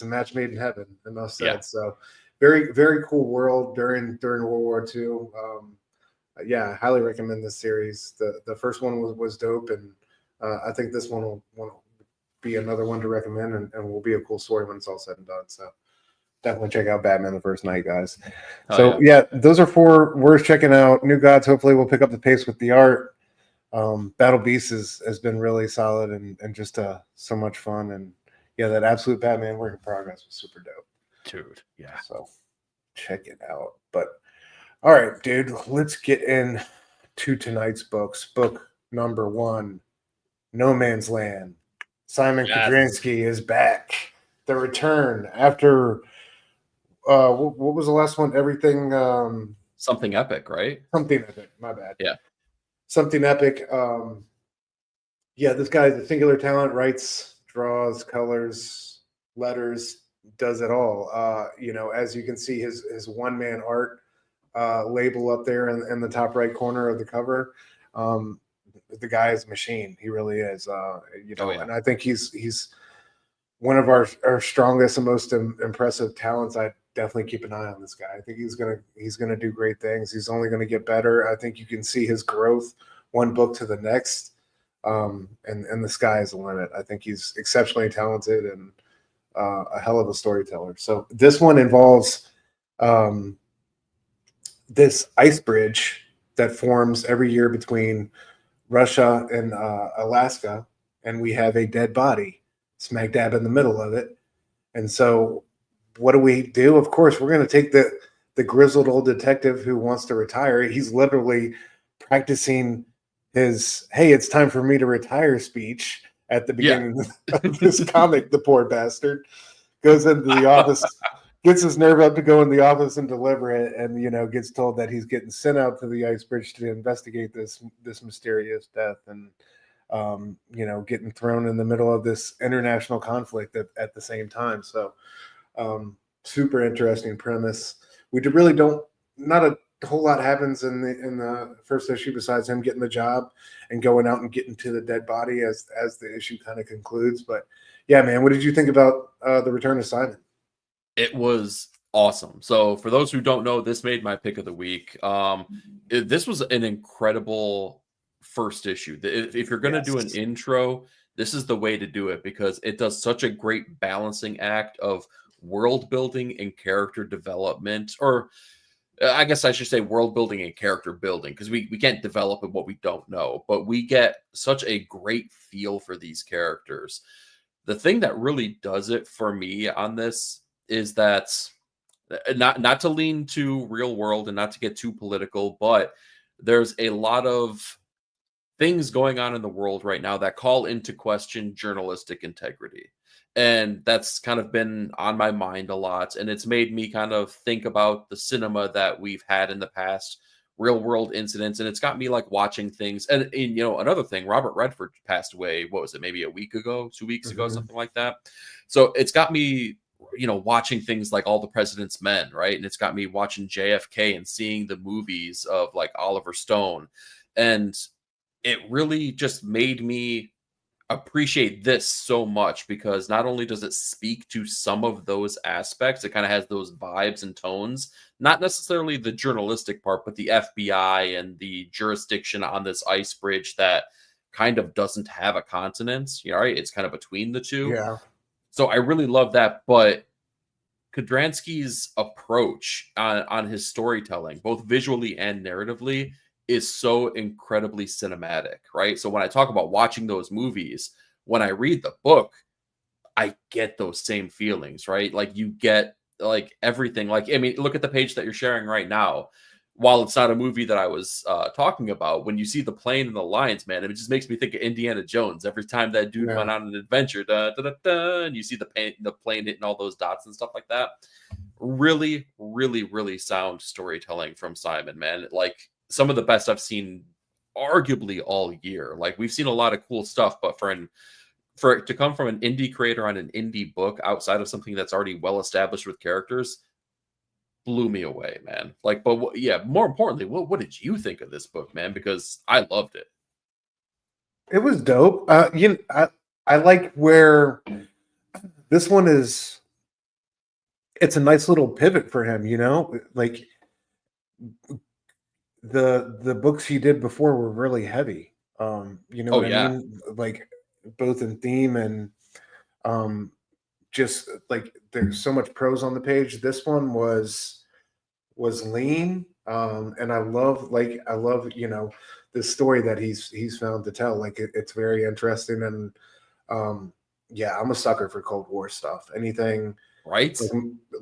Speaker 1: a match made in heaven, enough said.
Speaker 2: Yeah.
Speaker 1: So very, very cool world during World War II. Yeah, I highly recommend this series. The first one was dope, and I think this one will be another one to recommend, and will be a cool story when it's all said and done. So definitely check out Batman the First Night, guys.
Speaker 2: Oh,
Speaker 1: So yeah, those are 4 worth checking out. New Gods, hopefully we'll pick up the pace with the art. Battle Beast has been really solid and just so much fun. And yeah, that Absolute Batman Work in Progress was super dope.
Speaker 2: Dude, yeah.
Speaker 1: So check it out. But all right, dude, let's get into tonight's books. Book number 1, No Man's Land. Szymon
Speaker 2: Yes.
Speaker 1: Kudrański is back. The return after what was the last one? Everything
Speaker 2: Something epic, right?
Speaker 1: Something epic. My bad.
Speaker 2: Yeah.
Speaker 1: Something epic. Yeah, this guy's a singular talent, writes, draws, colors, letters, does it all. As you can see, his one-man art label up there in the top right corner of the cover. The guy is a machine. He really is. And I think he's one of our strongest and most impressive talents. I definitely keep an eye on this guy. I think he's gonna do great things. He's only gonna get better. I think you can see his growth one book to the next. And the sky is the limit. I think he's exceptionally talented and a hell of a storyteller. So this one involves this ice bridge that forms every year between Russia and Alaska, and we have a dead body smack dab in the middle of it. And so what do we do? Of course, we're going to take the grizzled old detective who wants to retire. He's literally practicing his, hey, it's time for me to retire speech at the beginning of this comic. The poor bastard goes into the office, gets his nerve up to go in the office and deliver it, and gets told that he's getting sent out to the ice bridge to investigate this mysterious death, and getting thrown in the middle of this international conflict at the same time. So super interesting premise. We really don't, not a a whole lot happens in the first issue besides him getting the job and going out and getting to the dead body as the issue kind of concludes. But yeah, man, what did you think about the return of Simon?
Speaker 2: It was awesome. So for those who don't know, this made my pick of the week. This was an incredible first issue. If you're going to do an intro, this is the way to do it because it does such a great balancing act of world building and character development, or I guess I should say world building and character building, because we can't develop in what we don't know, but we get such a great feel for these characters. The thing that really does it for me on this is that not to lean too real world and not to get too political, but there's a lot of things going on in the world right now that call into question journalistic integrity. And that's kind of been on my mind a lot. And it's made me kind of think about the cinema that we've had in the past, real world incidents. And it's got me like watching things. And you know, another thing, Robert Redford passed away. What was it? Maybe a week ago, 2 weeks ago, something like that. So it's got me, you know, watching things like All the President's Men, right? And it's got me watching JFK and seeing the movies of like Oliver Stone. And it really just made me appreciate this so much because not only does it speak to some of those aspects, it kind of has those vibes and tones, not necessarily the journalistic part, but the FBI and the jurisdiction on this ice bridge that kind of doesn't have a continent, you know, right? It's kind of between the two.
Speaker 1: Yeah.
Speaker 2: So I really love that. But Kudrański's approach on his storytelling, both visually and narratively, is so incredibly cinematic, right? So when I talk about watching those movies, when I read the book, I get those same feelings, right? Like you get like everything. Like, I mean, look at the page that you're sharing right now. While it's not a movie that I was talking about, when you see the plane and the lines, man, it just makes me think of Indiana Jones. Every time that dude went on an adventure, and you see the plane hitting all those dots and stuff like that. Really, really, really sound storytelling from Simon, man. Like, some of the best I've seen arguably all year. Like we've seen a lot of cool stuff, but for it to come from an indie creator on an indie book outside of something that's already well established with characters blew me away, man. Like, but yeah, more importantly, what did you think of this book, man? Because I loved it.
Speaker 1: It was dope. I like where this one is. It's a nice little pivot for him, you know, like the books he did before were really heavy. You know what I mean? Like both in theme and just like there's so much prose on the page. This one was lean. And I love, you know, the story that he's found to tell. Like it's very interesting. And yeah, I'm a sucker for Cold War stuff. Anything,
Speaker 2: right?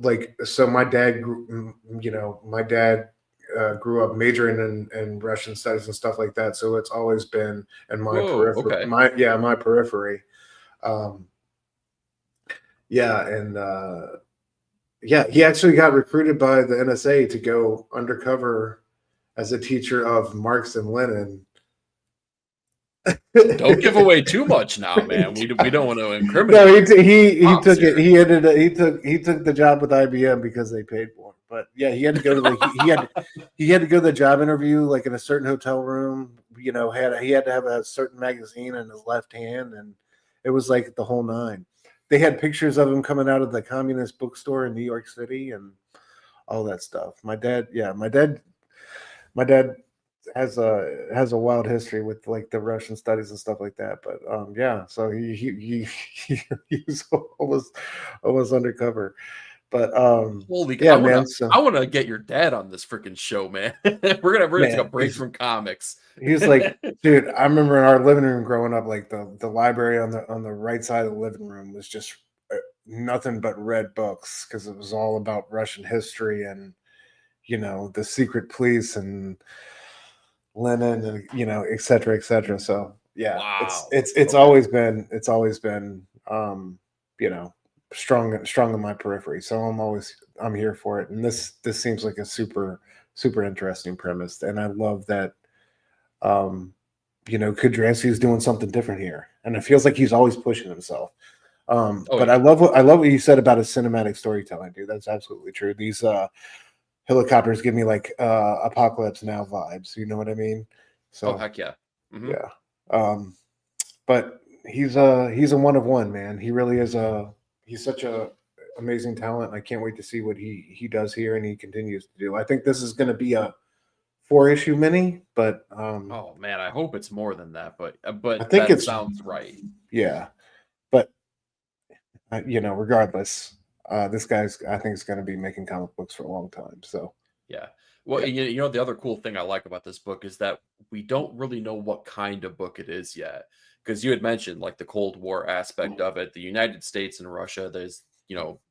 Speaker 1: Like so my dad grew up majoring in Russian studies and stuff like that. So it's always been in my periphery.
Speaker 2: Okay.
Speaker 1: My periphery. He actually got recruited by the NSA to go undercover as a teacher of Marx and Lenin.
Speaker 2: Don't give away too much now, man. We don't want to incriminate.
Speaker 1: No, he took it. He took the job with IBM because they paid for him. But yeah, he had to go to he had to go to the job interview like in a certain hotel room. You know, he had to have a certain magazine in his left hand, and it was like the whole nine. They had pictures of him coming out of the communist bookstore in New York City and all that stuff. My dad has a wild history with like the Russian studies and stuff like that. But yeah, so he was almost undercover. But
Speaker 2: holy
Speaker 1: yeah,
Speaker 2: man, I want to get your dad on this freaking show, man. we're gonna take a break from comics.
Speaker 1: He was like, dude, I remember in our living room growing up, like the library on the right side of the living room was just nothing but read books because it was all about Russian history and, you know, the secret police and Lenin and, you know, et cetera, et cetera. So yeah, wow. It's always been you know, strong in my periphery. So I'm here for it. And this seems like a super interesting premise. And I love that you know, Kudrański is doing something different here. And it feels like he's always pushing himself. But yeah. I love what you said about his cinematic storytelling, dude. That's absolutely true. These helicopters give me like Apocalypse Now vibes. You know what I mean? So
Speaker 2: Oh heck yeah.
Speaker 1: yeah. But he's a one of one, man. He really is he's such a amazing talent. I can't wait to see what he does here and he continues to do. I think this is going to be a 4-issue mini, but
Speaker 2: Oh man, I hope it's more than that, but
Speaker 1: I think
Speaker 2: that
Speaker 1: it's
Speaker 2: sounds right.
Speaker 1: yeah. But regardless, this guy's I think is going to be making comic books for a long time. So
Speaker 2: Yeah. Well,
Speaker 1: yeah.
Speaker 2: you know, the other cool thing I like about this book is that we don't really know what kind of book it is yet. Because you had mentioned like the Cold War aspect of it, the United States and Russia, there's,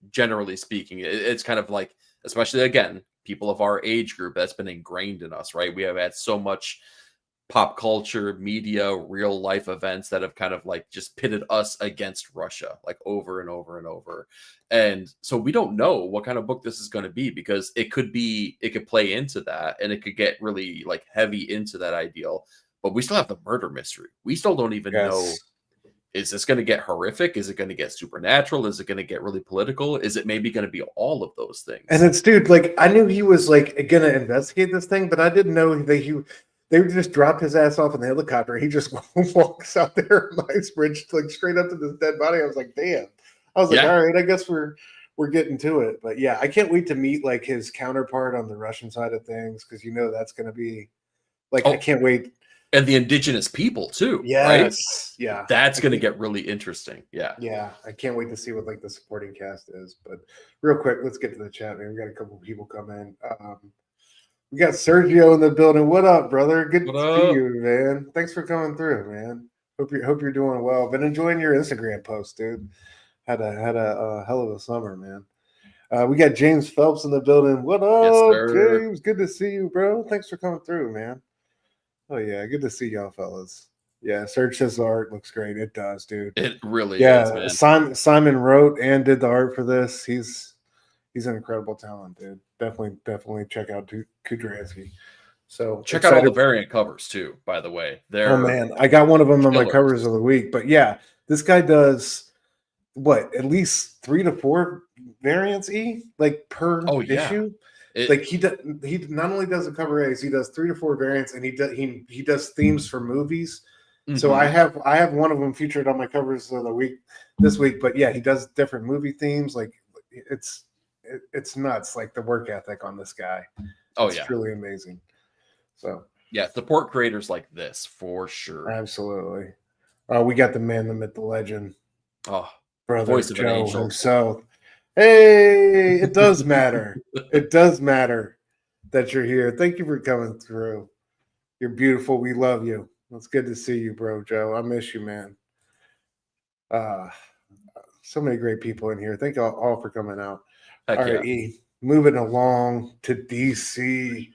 Speaker 2: generally speaking, it's kind of like, especially again, people of our age group, that's been ingrained in us, right? We have had so much pop culture, media, real life events that have kind of like just pitted us against Russia, like over and over and over. And so we don't know what kind of book this is going to be because it could play into that and it could get really like heavy into that ideal. But we still have the murder mystery. We still don't even know,
Speaker 1: Yes.
Speaker 2: is this going to get horrific? Is it going to get supernatural? Is it going to get really political? Is it maybe going to be all of those things?
Speaker 1: And it's dude, like I knew he was like gonna investigate this thing, but I didn't know that they would just drop his ass off in the helicopter. He just walks out there on the ice bridge, like straight up to this dead body. I was like, damn. I was like,
Speaker 2: Yeah.
Speaker 1: all right, I guess we're getting to it. But yeah, I can't wait to meet like his counterpart on the Russian side of things because that's gonna be like I can't wait.
Speaker 2: And the indigenous people too, right?
Speaker 1: Yes. Yeah.
Speaker 2: That's going to get really interesting. Yeah.
Speaker 1: Yeah. I can't wait to see what like the supporting cast is. But real quick, let's get to the chat, man. We got a couple people come in. We got Sergio in the building. What up, brother? Good
Speaker 2: What
Speaker 1: to see
Speaker 2: up?
Speaker 1: you, man. Thanks for coming through, man. Hope you're doing well. Been enjoying your Instagram post, dude. Had a hell of a summer, man. We got James Phelps in the building. What
Speaker 2: Yes,
Speaker 1: up,
Speaker 2: sir.
Speaker 1: James? Good to see you, bro. Thanks for coming through, man. Oh yeah, good to see y'all, fellas. Yeah, Serge says the art looks great. It does, dude.
Speaker 2: It really is, man.
Speaker 1: Simon wrote and did the art for this. He's an incredible talent, dude. Definitely check out Kudrański. So
Speaker 2: Check out all the variant covers too, by the way.
Speaker 1: Oh man, I got one of them on my
Speaker 2: killers.
Speaker 1: covers of the week. But yeah, this guy does at least 3 to 4 variants like per issue. Like he not only does the cover A's, he does 3 to 4 variants, and he does themes for movies. Mm-hmm. So I have one of them featured on my covers of the week this week. But yeah, he does different movie themes. Like it's nuts. Like the work ethic on this guy. It's truly amazing. So
Speaker 2: yeah, support creators like this for sure.
Speaker 1: Absolutely. We got the man, the myth, the legend.
Speaker 2: Oh,
Speaker 1: brother
Speaker 2: voice of
Speaker 1: Joe
Speaker 2: an angel
Speaker 1: himself. Hey, it does matter. It does matter that you're here. Thank you for coming through. You're beautiful. We love you. It's good to see you, bro, Joe. I miss you, man. So many great people in here. Thank you all for coming out.
Speaker 2: Heck
Speaker 1: all right, E. Moving along to DC.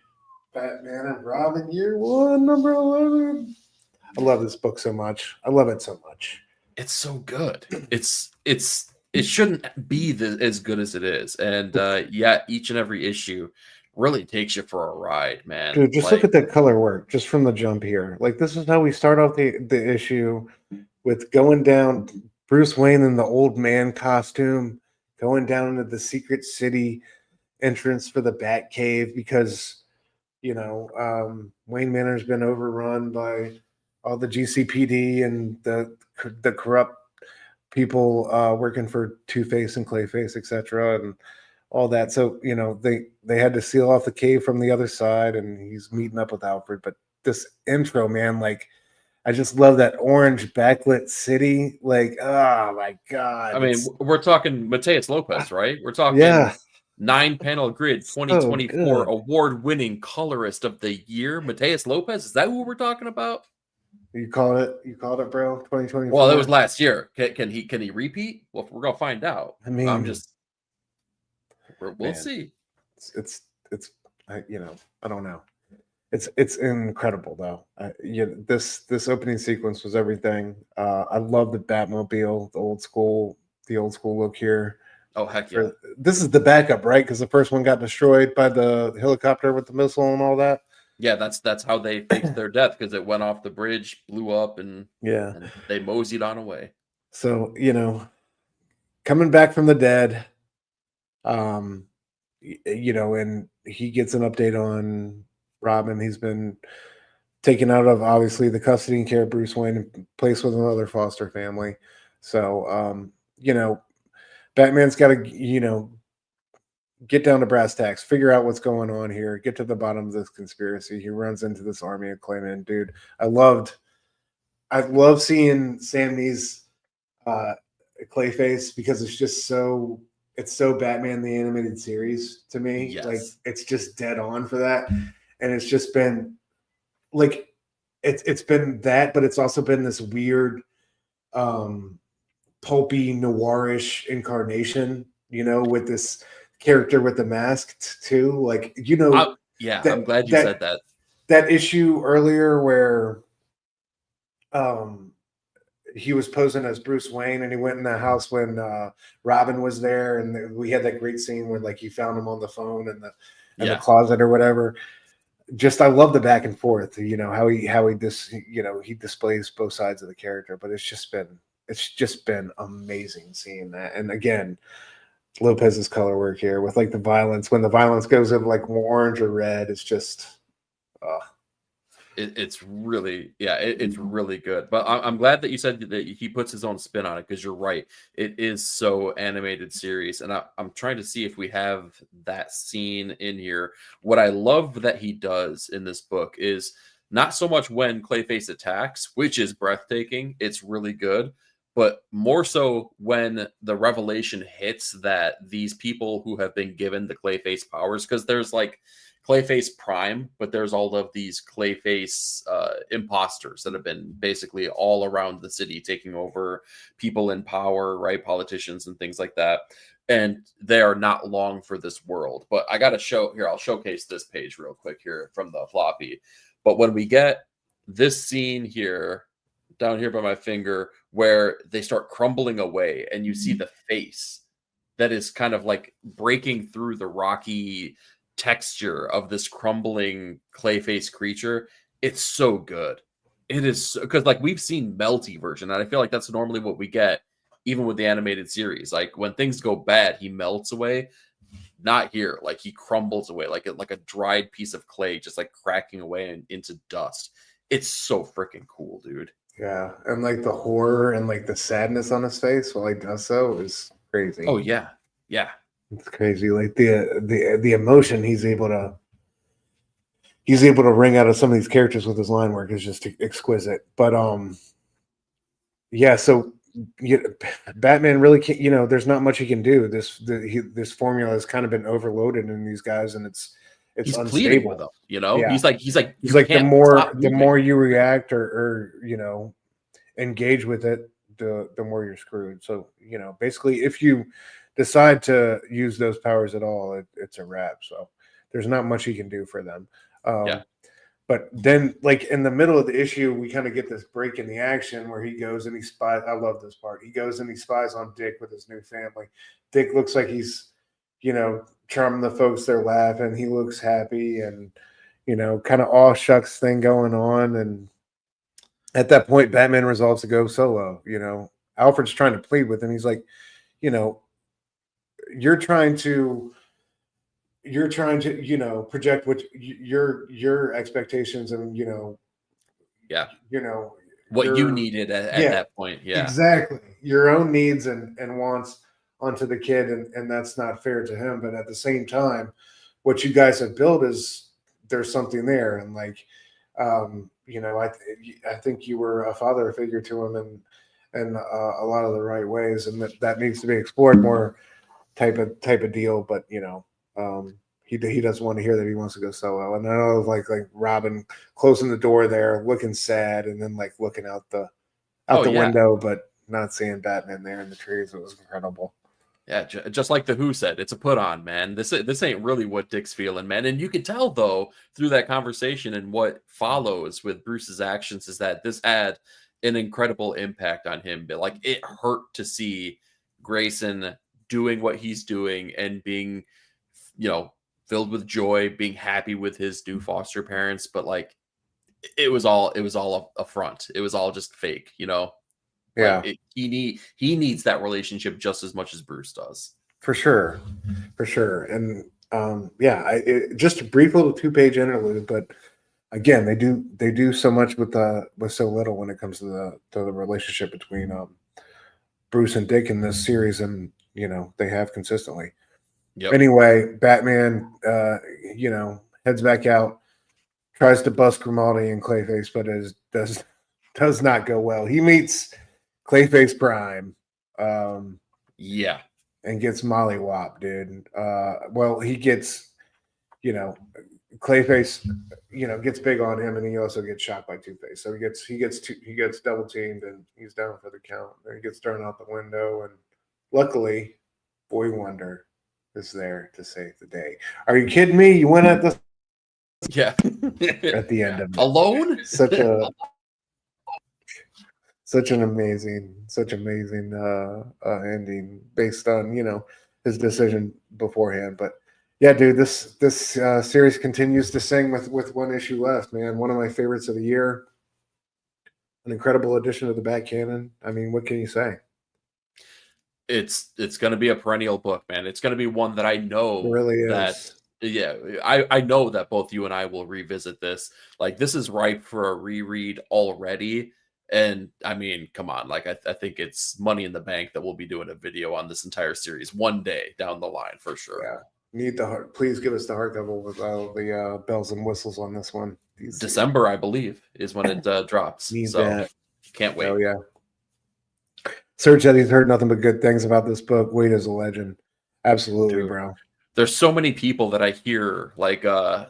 Speaker 1: Batman and Robin Year 1, number 11. I love this book so much. I love it so much.
Speaker 2: It's so good. It shouldn't be as good as it is. And each and every issue really takes you for a ride, man.
Speaker 1: Dude, just look at that color work just from the jump here. Like this is how we start off the issue with going down Bruce Wayne in the old man costume, going down into the secret city entrance for the Batcave because Wayne Manor's been overrun by all the GCPD and the corrupt people working for Two-Face and Clayface, etc., and all that. So they had to seal off the cave from the other side, and he's meeting up with Alfred. But this intro, man, like I just love that orange backlit city. Like, oh my god!
Speaker 2: I mean, we're talking Matheus Lopes, right? We're talking 9-panel grid, 2024 award-winning colorist of the year, Matheus Lopes. Is that who we're talking about?
Speaker 1: You called it, bro. 2024.
Speaker 2: Well, that was last year. Can he repeat? Well, we're gonna find out.
Speaker 1: I mean,
Speaker 2: we'll see.
Speaker 1: It's I don't know. It's incredible though. This opening sequence was everything. I love the Batmobile, the old school look here.
Speaker 2: Oh heck yeah!
Speaker 1: This is the backup, right? Because the first one got destroyed by the helicopter with the missile and all that.
Speaker 2: Yeah, that's how they faked their death because it went off the bridge, blew up, and they moseyed on away.
Speaker 1: So coming back from the dead, you know, and he gets an update on Robin. He's been taken out of obviously the custody and care of Bruce Wayne and placed with another foster family. So, you know, Batman's got to, you know, get down to brass tacks, figure out what's going on here, get to the bottom of this conspiracy. He runs into this army of Clayton. Dude, I love seeing Samnee's Clayface because it's so Batman the Animated Series to me.
Speaker 2: Yes.
Speaker 1: Like it's just dead on for that. And it's just been like it's been that, but it's also been this weird pulpy noirish incarnation, you know, with this character with the mask too. Like, you know,
Speaker 2: I'm glad you said that.
Speaker 1: That issue earlier where he was posing as Bruce Wayne and he went in the house when Robin was there, and we had that great scene where like he found him on the phone in the closet or whatever. Just I love the back and forth, you know, how he displays both sides of the character, but it's just been amazing seeing that. And again, Lopez's color work here with like the violence, when the violence goes in like orange or red, it's just
Speaker 2: it's really it's really good. But I'm glad that you said that he puts his own spin on it, because you're right, it is so animated series. And I'm trying to see if we have that scene in here. What I love that he does in this book is not so much when Clayface attacks, which is breathtaking, it's really good, but more so when the revelation hits that these people who have been given the Clayface powers, because there's like Clayface Prime, but there's all of these Clayface imposters that have been basically all around the city taking over people in power, right? Politicians and things like that. And they are not long for this world. But I got to show here, I'll showcase this page real quick here from the floppy. But when we get this scene here, down here by my finger, where they start crumbling away and you see the face that is kind of like breaking through the rocky texture of this crumbling Clayface creature, it's so good. It is, because like we've seen melty version, and I feel like that's normally what we get even with the animated series. Like when things go bad, he melts away. Not here. Like he crumbles away like a dried piece of clay, just like cracking away and into dust. It's so freaking cool, dude.
Speaker 1: Yeah, and like the horror and like the sadness on his face while he does so is crazy.
Speaker 2: Oh yeah, yeah.
Speaker 1: It's crazy. Like the emotion he's able to wring out of some of these characters with his line work is just exquisite. But yeah. So Batman really can't. You know, there's not much he can do. This formula has kind of been overloaded in these guys, and it's
Speaker 2: he's
Speaker 1: unstable.
Speaker 2: With them, you know.
Speaker 1: Yeah.
Speaker 2: He's like
Speaker 1: the more you react or you know engage with it, the more you're screwed. So you know, basically, if you decide to use those powers at all, it's a wrap. So there's not much he can do for them. But then, like in the middle of the issue, we kind of get this break in the action where he goes and he spies. I love this part. He goes and he spies on Dick with his new family. Dick looks like he's, you know, charming the folks. They're laughing. He looks happy and, you know, kind of aw shucks thing going on. And at that point, Batman resolves to go solo. You know, Alfred's trying to plead with him. He's like, you know, you're trying to, you know, project what your expectations and, you know,
Speaker 2: what you needed at that point. Yeah,
Speaker 1: exactly. Your own needs and wants onto the kid. And that's not fair to him. But at the same time, what you guys have built is there's something there. And like, you know, I think you were a father figure to him in a lot of the right ways. And that needs to be explored more type of deal. But, you know, he doesn't want to hear that he wants to go solo. And I know like Robin closing the door there, looking sad, and then like looking out the window, but not seeing Batman there in the trees. It was incredible.
Speaker 2: Yeah, just like the Who said, it's a put on, man. This ain't really what Dick's feeling, man. And you could tell though through that conversation and what follows with Bruce's actions is that this had an incredible impact on him. But like it hurt to see Grayson doing what he's doing and being, you know, filled with joy, being happy with his new foster parents, but like it was all a front. It was all just fake, you know.
Speaker 1: Yeah,
Speaker 2: like he needs that relationship just as much as Bruce does.
Speaker 1: For sure. And Just a brief little 2-page interlude, but again, they do so much with so little when it comes to the relationship between Bruce and Dick in this series, and they have consistently.
Speaker 2: Yep.
Speaker 1: Anyway, Batman, heads back out, tries to bust Grimaldi and Clayface, but does not go well. He meets Clayface Prime,
Speaker 2: yeah,
Speaker 1: and gets mollywopped, dude. He gets, Clayface, gets big on him, and he also gets shot by Two-Face. So he gets double teamed, and he's down for the count. Then he gets thrown out the window, and luckily, Boy Wonder is there to save the day. Are you kidding me? You went at the at the end of it.
Speaker 2: Alone?
Speaker 1: Such an amazing ending based on his decision beforehand. But yeah, dude, this series continues to sing with one issue left, man. One of my favorites of the year. An incredible addition to the Bat canon. I mean, what can you say?
Speaker 2: It's going to be a perennial book, man. It's going to be one that I know
Speaker 1: it really
Speaker 2: that
Speaker 1: is.
Speaker 2: Yeah, I know that both you and I will revisit this. Like, this is ripe for a reread already. And I mean, come on, like I think it's money in the bank that we'll be doing a video on this entire series one day down the line for sure.
Speaker 1: Yeah, please give us the hardcover with all the bells and whistles on this one.
Speaker 2: December, I believe, is when it drops. Can't wait.
Speaker 1: Oh yeah. Serge said he's heard nothing but good things about this book. Waid is a legend. Absolutely,
Speaker 2: Dude.
Speaker 1: bro.
Speaker 2: There's so many people that I hear, like I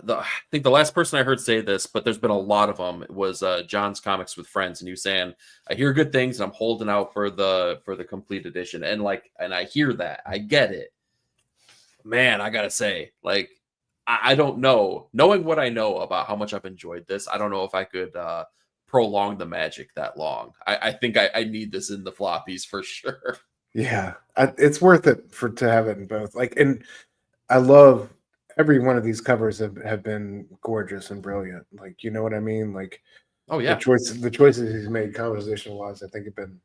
Speaker 2: think the last person I heard say this, but there's been a lot of them, was John's Comics with Friends, and he was saying, I hear good things and I'm holding out for the complete edition. And I hear that. I get it. Man, I gotta say, like, I don't know. Knowing what I know about how much I've enjoyed this, I don't know if I could prolong the magic that long. I think I need this in the floppies for sure.
Speaker 1: Yeah, it's worth it to have it in both. And I love every one of these covers have been gorgeous and brilliant. Like, you know what I mean? Like,
Speaker 2: oh yeah,
Speaker 1: the choices he's made composition wise, I think have been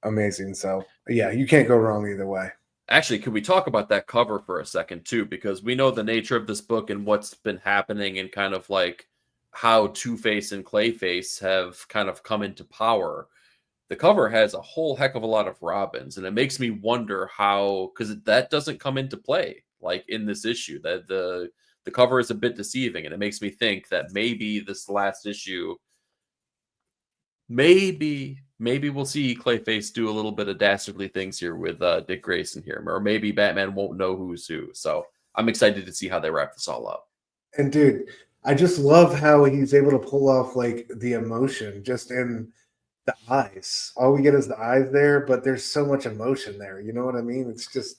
Speaker 1: amazing. So yeah, you can't go wrong either way.
Speaker 2: Actually, could we talk about that cover for a second too? Because we know the nature of this book and what's been happening, and kind of like how Two-Face and Clayface have kind of come into power. The cover has a whole heck of a lot of Robins, and it makes me wonder how, because that doesn't come into play like in this issue. That the cover is a bit deceiving, and it makes me think that maybe this last issue, maybe we'll see Clayface do a little bit of dastardly things here with Dick Grayson here, or maybe Batman won't know who's who. So I'm excited to see how they wrap this all up.
Speaker 1: And dude, I just love how he's able to pull off like the emotion just in the eyes. All we get is the eyes there, but there's so much emotion there. You know what I mean? It's just,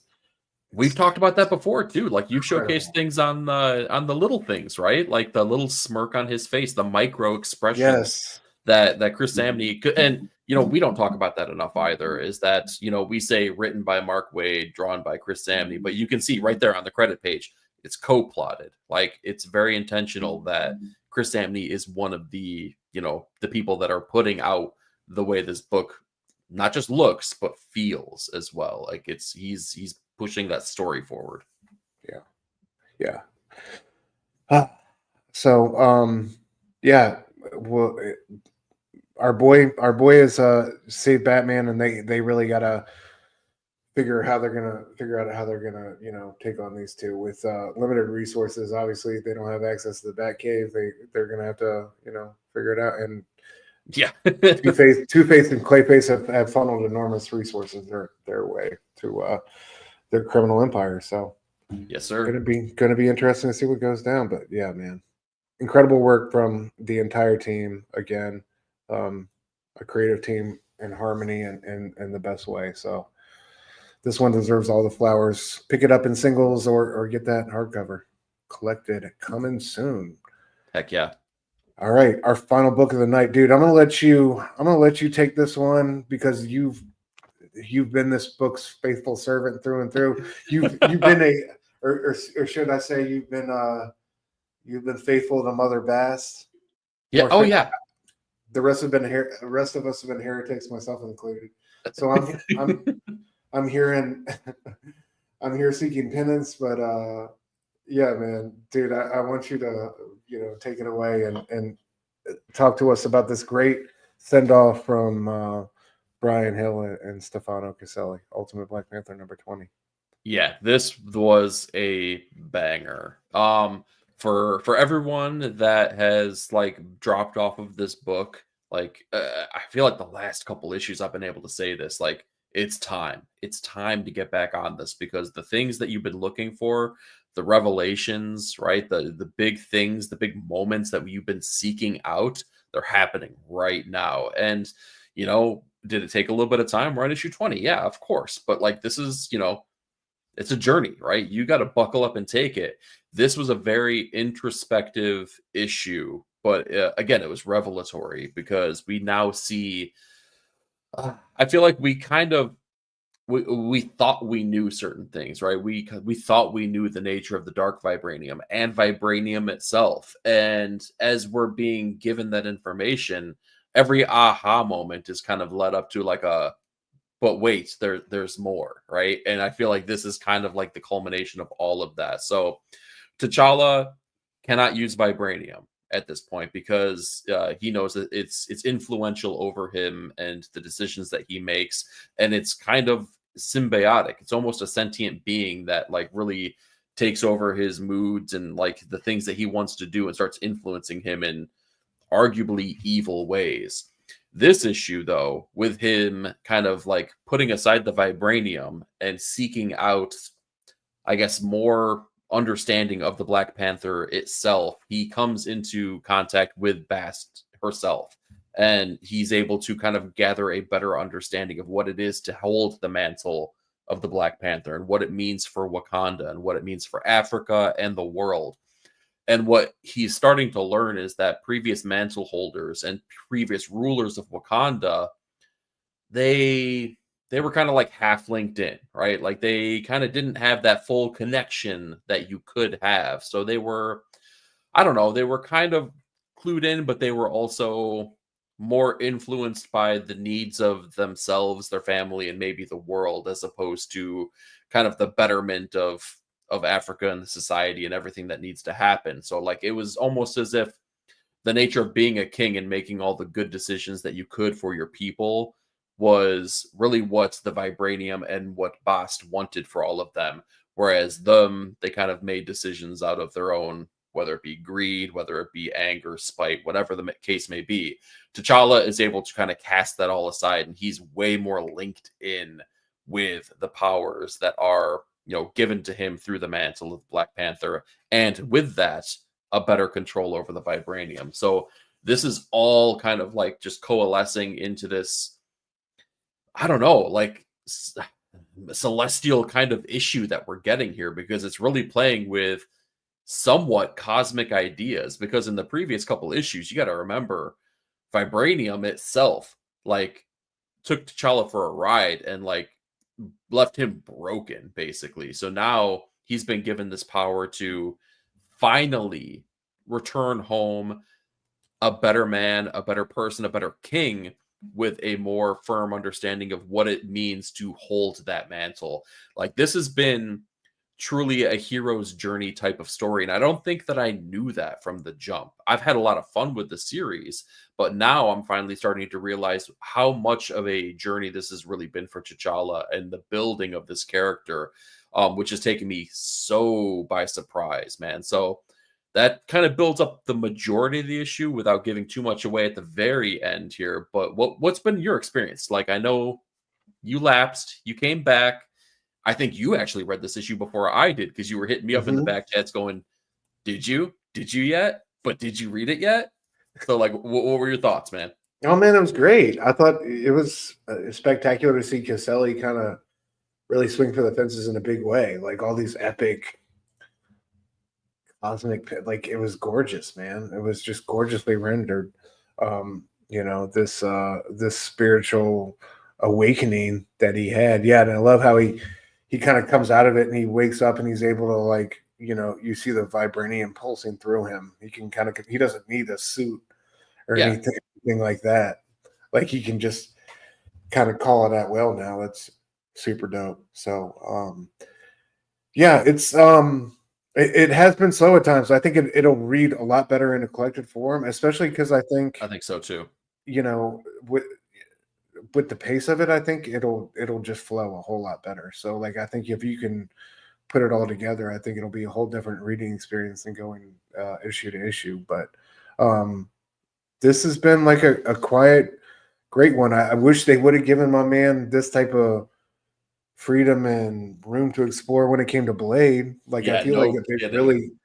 Speaker 2: we've talked about that before too. Like, you've showcased things on the little things, right? Like the little smirk on his face, the micro expressions that Chris Samnee could. And we don't talk about that enough either, is that we say written by Mark Waid, drawn by Chris Samnee, but you can see right there on the credit page, it's co-plotted. Like, it's very intentional that Chris Samnee is one of the the people that are putting out the way this book not just looks but feels as well. Like, he's pushing that story forward.
Speaker 1: Yeah. Well, our boy is saved Batman, and they really gotta figure out how they're gonna take on these two with limited resources. Obviously, they don't have access to the Batcave. They're gonna have to figure it out. And
Speaker 2: yeah,
Speaker 1: Two-Face and Clayface have funneled enormous resources their way to their criminal empire. So
Speaker 2: yes, sir.
Speaker 1: Gonna be interesting to see what goes down. But yeah, man, incredible work from the entire team. Again, a creative team in harmony and in the best way. So this one deserves all the flowers. Pick it up in singles or get that hardcover. Collected, coming soon.
Speaker 2: Heck yeah.
Speaker 1: All right, our final book of the night, dude. I'm gonna let you take this one because you've been this book's faithful servant through and through. You've been or should I say you've been faithful to Mother Bass.
Speaker 2: Yeah. Oh yeah.
Speaker 1: The rest of us have been heretics, myself included. So I'm here seeking penance, but Yeah, man, dude, I want you to take it away and talk to us about this great send off from Bryan Hill and Stefano Caselli, Ultimate Black Panther #20.
Speaker 2: Yeah, this was a banger. For everyone that has like dropped off of this book, like I feel like the last couple issues I've been able to say this, like it's time. It's time to get back on this because the things that you've been looking for, the revelations, right? The big things, the big moments that you've been seeking out, they're happening right now. And did it take a little bit of time? We're on issue 20. Yeah, of course. But like this is, it's a journey, right? You got to buckle up and take it. This was a very introspective issue, but again, it was revelatory because we now see. I feel like we kind of we thought we knew certain things, right? We thought we knew the nature of the dark vibranium and vibranium itself, and as we're being given that information, every aha moment is kind of led up to like a but wait, there's more, right? And I feel like this is kind of like the culmination of all of that. So T'Challa cannot use vibranium at this point because he knows that it's influential over him and the decisions that he makes, and it's kind of symbiotic. It's almost a sentient being that like really takes over his moods and like the things that he wants to do and starts influencing him in arguably evil ways. This issue, though, with him kind of like putting aside the vibranium and seeking out, I guess, more understanding of the Black Panther itself, he comes into contact with Bast herself. And he's able to kind of gather a better understanding of what it is to hold the mantle of the Black Panther and what it means for Wakanda and what it means for Africa and the world. And what he's starting to learn is that previous mantle holders and previous rulers of Wakanda, they were kind of like half linked in, right? Like they kind of didn't have that full connection that you could have. So they were, I don't know, they were kind of clued in, but they were also more influenced by the needs of themselves, their family, and maybe the world, as opposed to kind of the betterment of Africa and the society and everything that needs to happen. So like it was almost as if the nature of being a king and making all the good decisions that you could for your people was really what the vibranium and what Bast wanted for all of them. Whereas they kind of made decisions out of their own, whether it be greed, whether it be anger, spite, whatever the case may be. T'Challa is able to kind of cast that all aside, and he's way more linked in with the powers that are given to him through the mantle of Black Panther, and with that, a better control over the vibranium. So this is all kind of like just coalescing into this, I don't know, like celestial kind of issue that we're getting here, because it's really playing with somewhat cosmic ideas. Because in the previous couple issues, you got to remember, vibranium itself like took T'Challa for a ride and like left him broken, basically. So now he's been given this power to finally return home a better man, a better person, a better king, with a more firm understanding of what it means to hold that mantle. Like this has been truly a hero's journey type of story, and I don't think that I knew that from the jump. I've had a lot of fun with the series, but now I'm finally starting to realize how much of a journey this has really been for T'Challa and the building of this character, which has taken me so by surprise, man. So that kind of builds up the majority of the issue without giving too much away at the very end here. But what's been your experience? Like, I know you lapsed, you came back. I think you actually read this issue before I did, because you were hitting me up in the back chats going, did you? Did you yet? But did you read it yet? So, like, what were your thoughts, man?
Speaker 1: Oh, man, it was great. I thought it was spectacular to see Caselli kind of really swing for the fences in a big way. Like all these epic cosmic, like it was gorgeous, man. It was just gorgeously rendered. This spiritual awakening that he had. Yeah, and I love how he kind of comes out of it and he wakes up and he's able to, like, you see the vibranium pulsing through him. He doesn't need a suit or anything like that. Like he can just kind of call it at will now. It's super dope. So It has been slow at times. I think it'll read a lot better in a collected form, especially because I
Speaker 2: I
Speaker 1: think,
Speaker 2: think so too.
Speaker 1: with the pace of it, I think it'll just flow a whole lot better. So like I think if you can put it all together, I think it'll be a whole different reading experience than going issue to issue. But this has been like a quiet, great one. I wish they would have given my man this type of freedom and room to explore when it came to Blade. Like I
Speaker 2: Yeah,
Speaker 1: feel like
Speaker 2: no
Speaker 1: they
Speaker 2: kidding.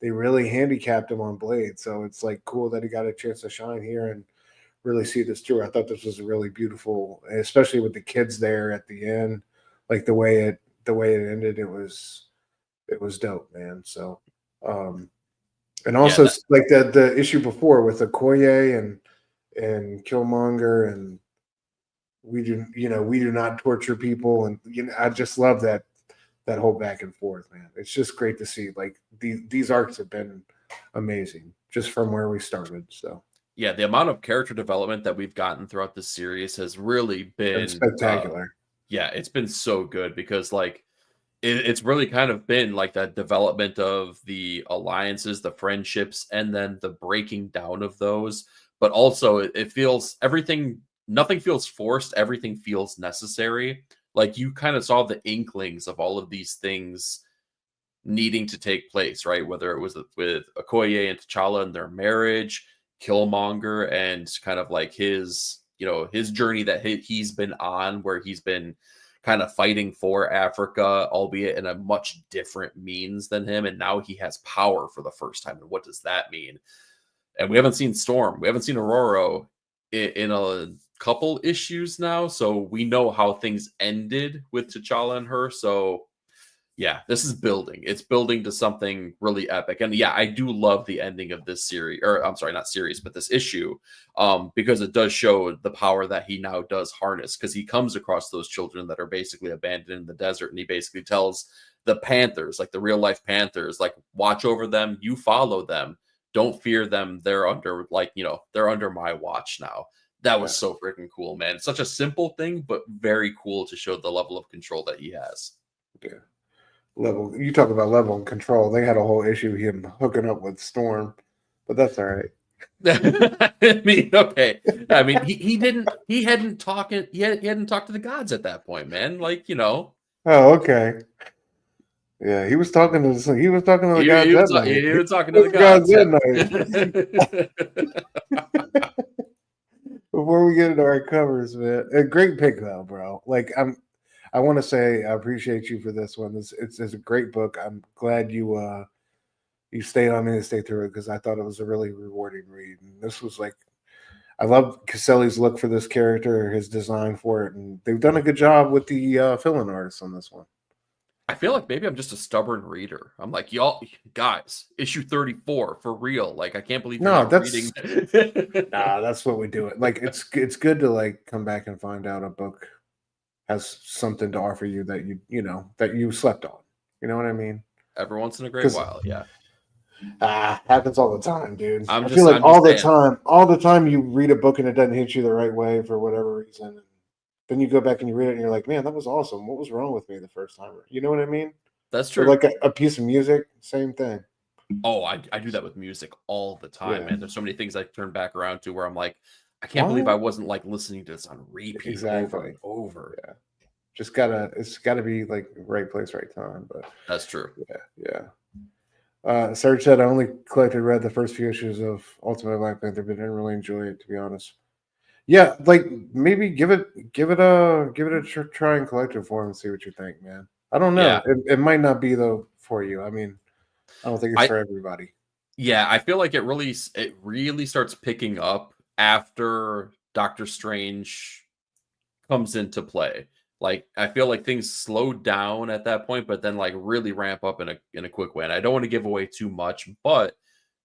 Speaker 1: really handicapped him on Blade. So it's like cool that he got a chance to shine here and really see this through. I thought this was really beautiful, especially with the kids there at the end. Like the way it ended, it was dope, man. So and
Speaker 2: Yeah,
Speaker 1: also like the issue before with Okoye and Killmonger, and we do not torture people, and I just love that whole back and forth, man. It's just great to see. Like these arcs have been amazing just from where we started. So
Speaker 2: yeah, the amount of character development that we've gotten throughout this series has really
Speaker 1: been
Speaker 2: been
Speaker 1: spectacular.
Speaker 2: yeah, it's been so good because like it's really kind of been like that development of the alliances, the friendships, and then the breaking down of those. But also, it feels everything, nothing feels forced, everything feels necessary. Like you kind of saw the inklings of all of these things needing to take place, right? Whether it was with Okoye and T'Challa and their marriage, Killmonger, and kind of like his, his journey that he's been on, where he's been kind of fighting for Africa, albeit in a much different means than him. And now he has power for the first time. And what does that mean? And we haven't seen Storm, we haven't seen Aurora in a couple issues now. So we know how things ended with T'Challa and her. So yeah, this is building. It's building to something really epic. And yeah, I do love the ending of this series, or I'm sorry, not series, but this issue, because it does show the power that he now does harness, because he comes across those children that are basically abandoned in the desert, and he basically tells the Panthers, like the real life Panthers, like, watch over them, you follow them, don't fear them. They're under, like, they're under my watch now. That was so freaking cool, man. Such a simple thing, but very cool to show the level of control that he has.
Speaker 1: Yeah. Level, you talk about level and control. They had a whole issue him hooking up with Storm, but that's all right.
Speaker 2: I mean, okay. I mean, he hadn't talked to the gods at that point, man. Like,
Speaker 1: Oh, okay. Yeah, he was talking to the gods that night.
Speaker 2: He was talking to the
Speaker 1: gods
Speaker 2: gods.
Speaker 1: that night. Before we get into our covers, man, a great pick though, bro. Like I want to say I appreciate you for this one. It's a great book. I'm glad you stayed on me to stay through it, because I thought it was a really rewarding read. And this was like, I love Caselli's look for this character, his design for it, and they've done a good job with the fill-in artists on this one.
Speaker 2: I feel like maybe I'm just a stubborn reader. I'm like, y'all guys, issue 34 for real. Like, I can't believe you're not reading.
Speaker 1: Nah, that's what we do. It like it's good to like come back and find out a book has something to offer you that that you slept on. You know what I mean?
Speaker 2: Every once in a great while, yeah.
Speaker 1: Happens all the time, dude. I
Speaker 2: just
Speaker 1: feel like all
Speaker 2: saying.
Speaker 1: the time you read a book and it doesn't hit you the right way for whatever reason. Then you go back and you read it and you're like, man, that was awesome. What was wrong with me the first time? You know what I mean?
Speaker 2: That's true.
Speaker 1: Or like a piece of music, same thing.
Speaker 2: Oh, I do that with music all the time, man. There's so many things I turn back around to where I'm like, I can't believe I wasn't like listening to this on repeat over and over.
Speaker 1: Yeah. It's gotta be like right place, right time. But
Speaker 2: that's true.
Speaker 1: Yeah. Serge said I only read the first few issues of Ultimate Black Panther, but didn't really enjoy it, to be honest. Yeah, like maybe give it a try in collective form and see what you think, man. I don't know.
Speaker 2: Yeah.
Speaker 1: It might not be though for you. I mean, I don't think it's for everybody.
Speaker 2: Yeah, I feel like it really starts picking up after Doctor Strange comes into play. Like, I feel like things slow down at that point, but then like really ramp up in a quick way. And I don't want to give away too much, but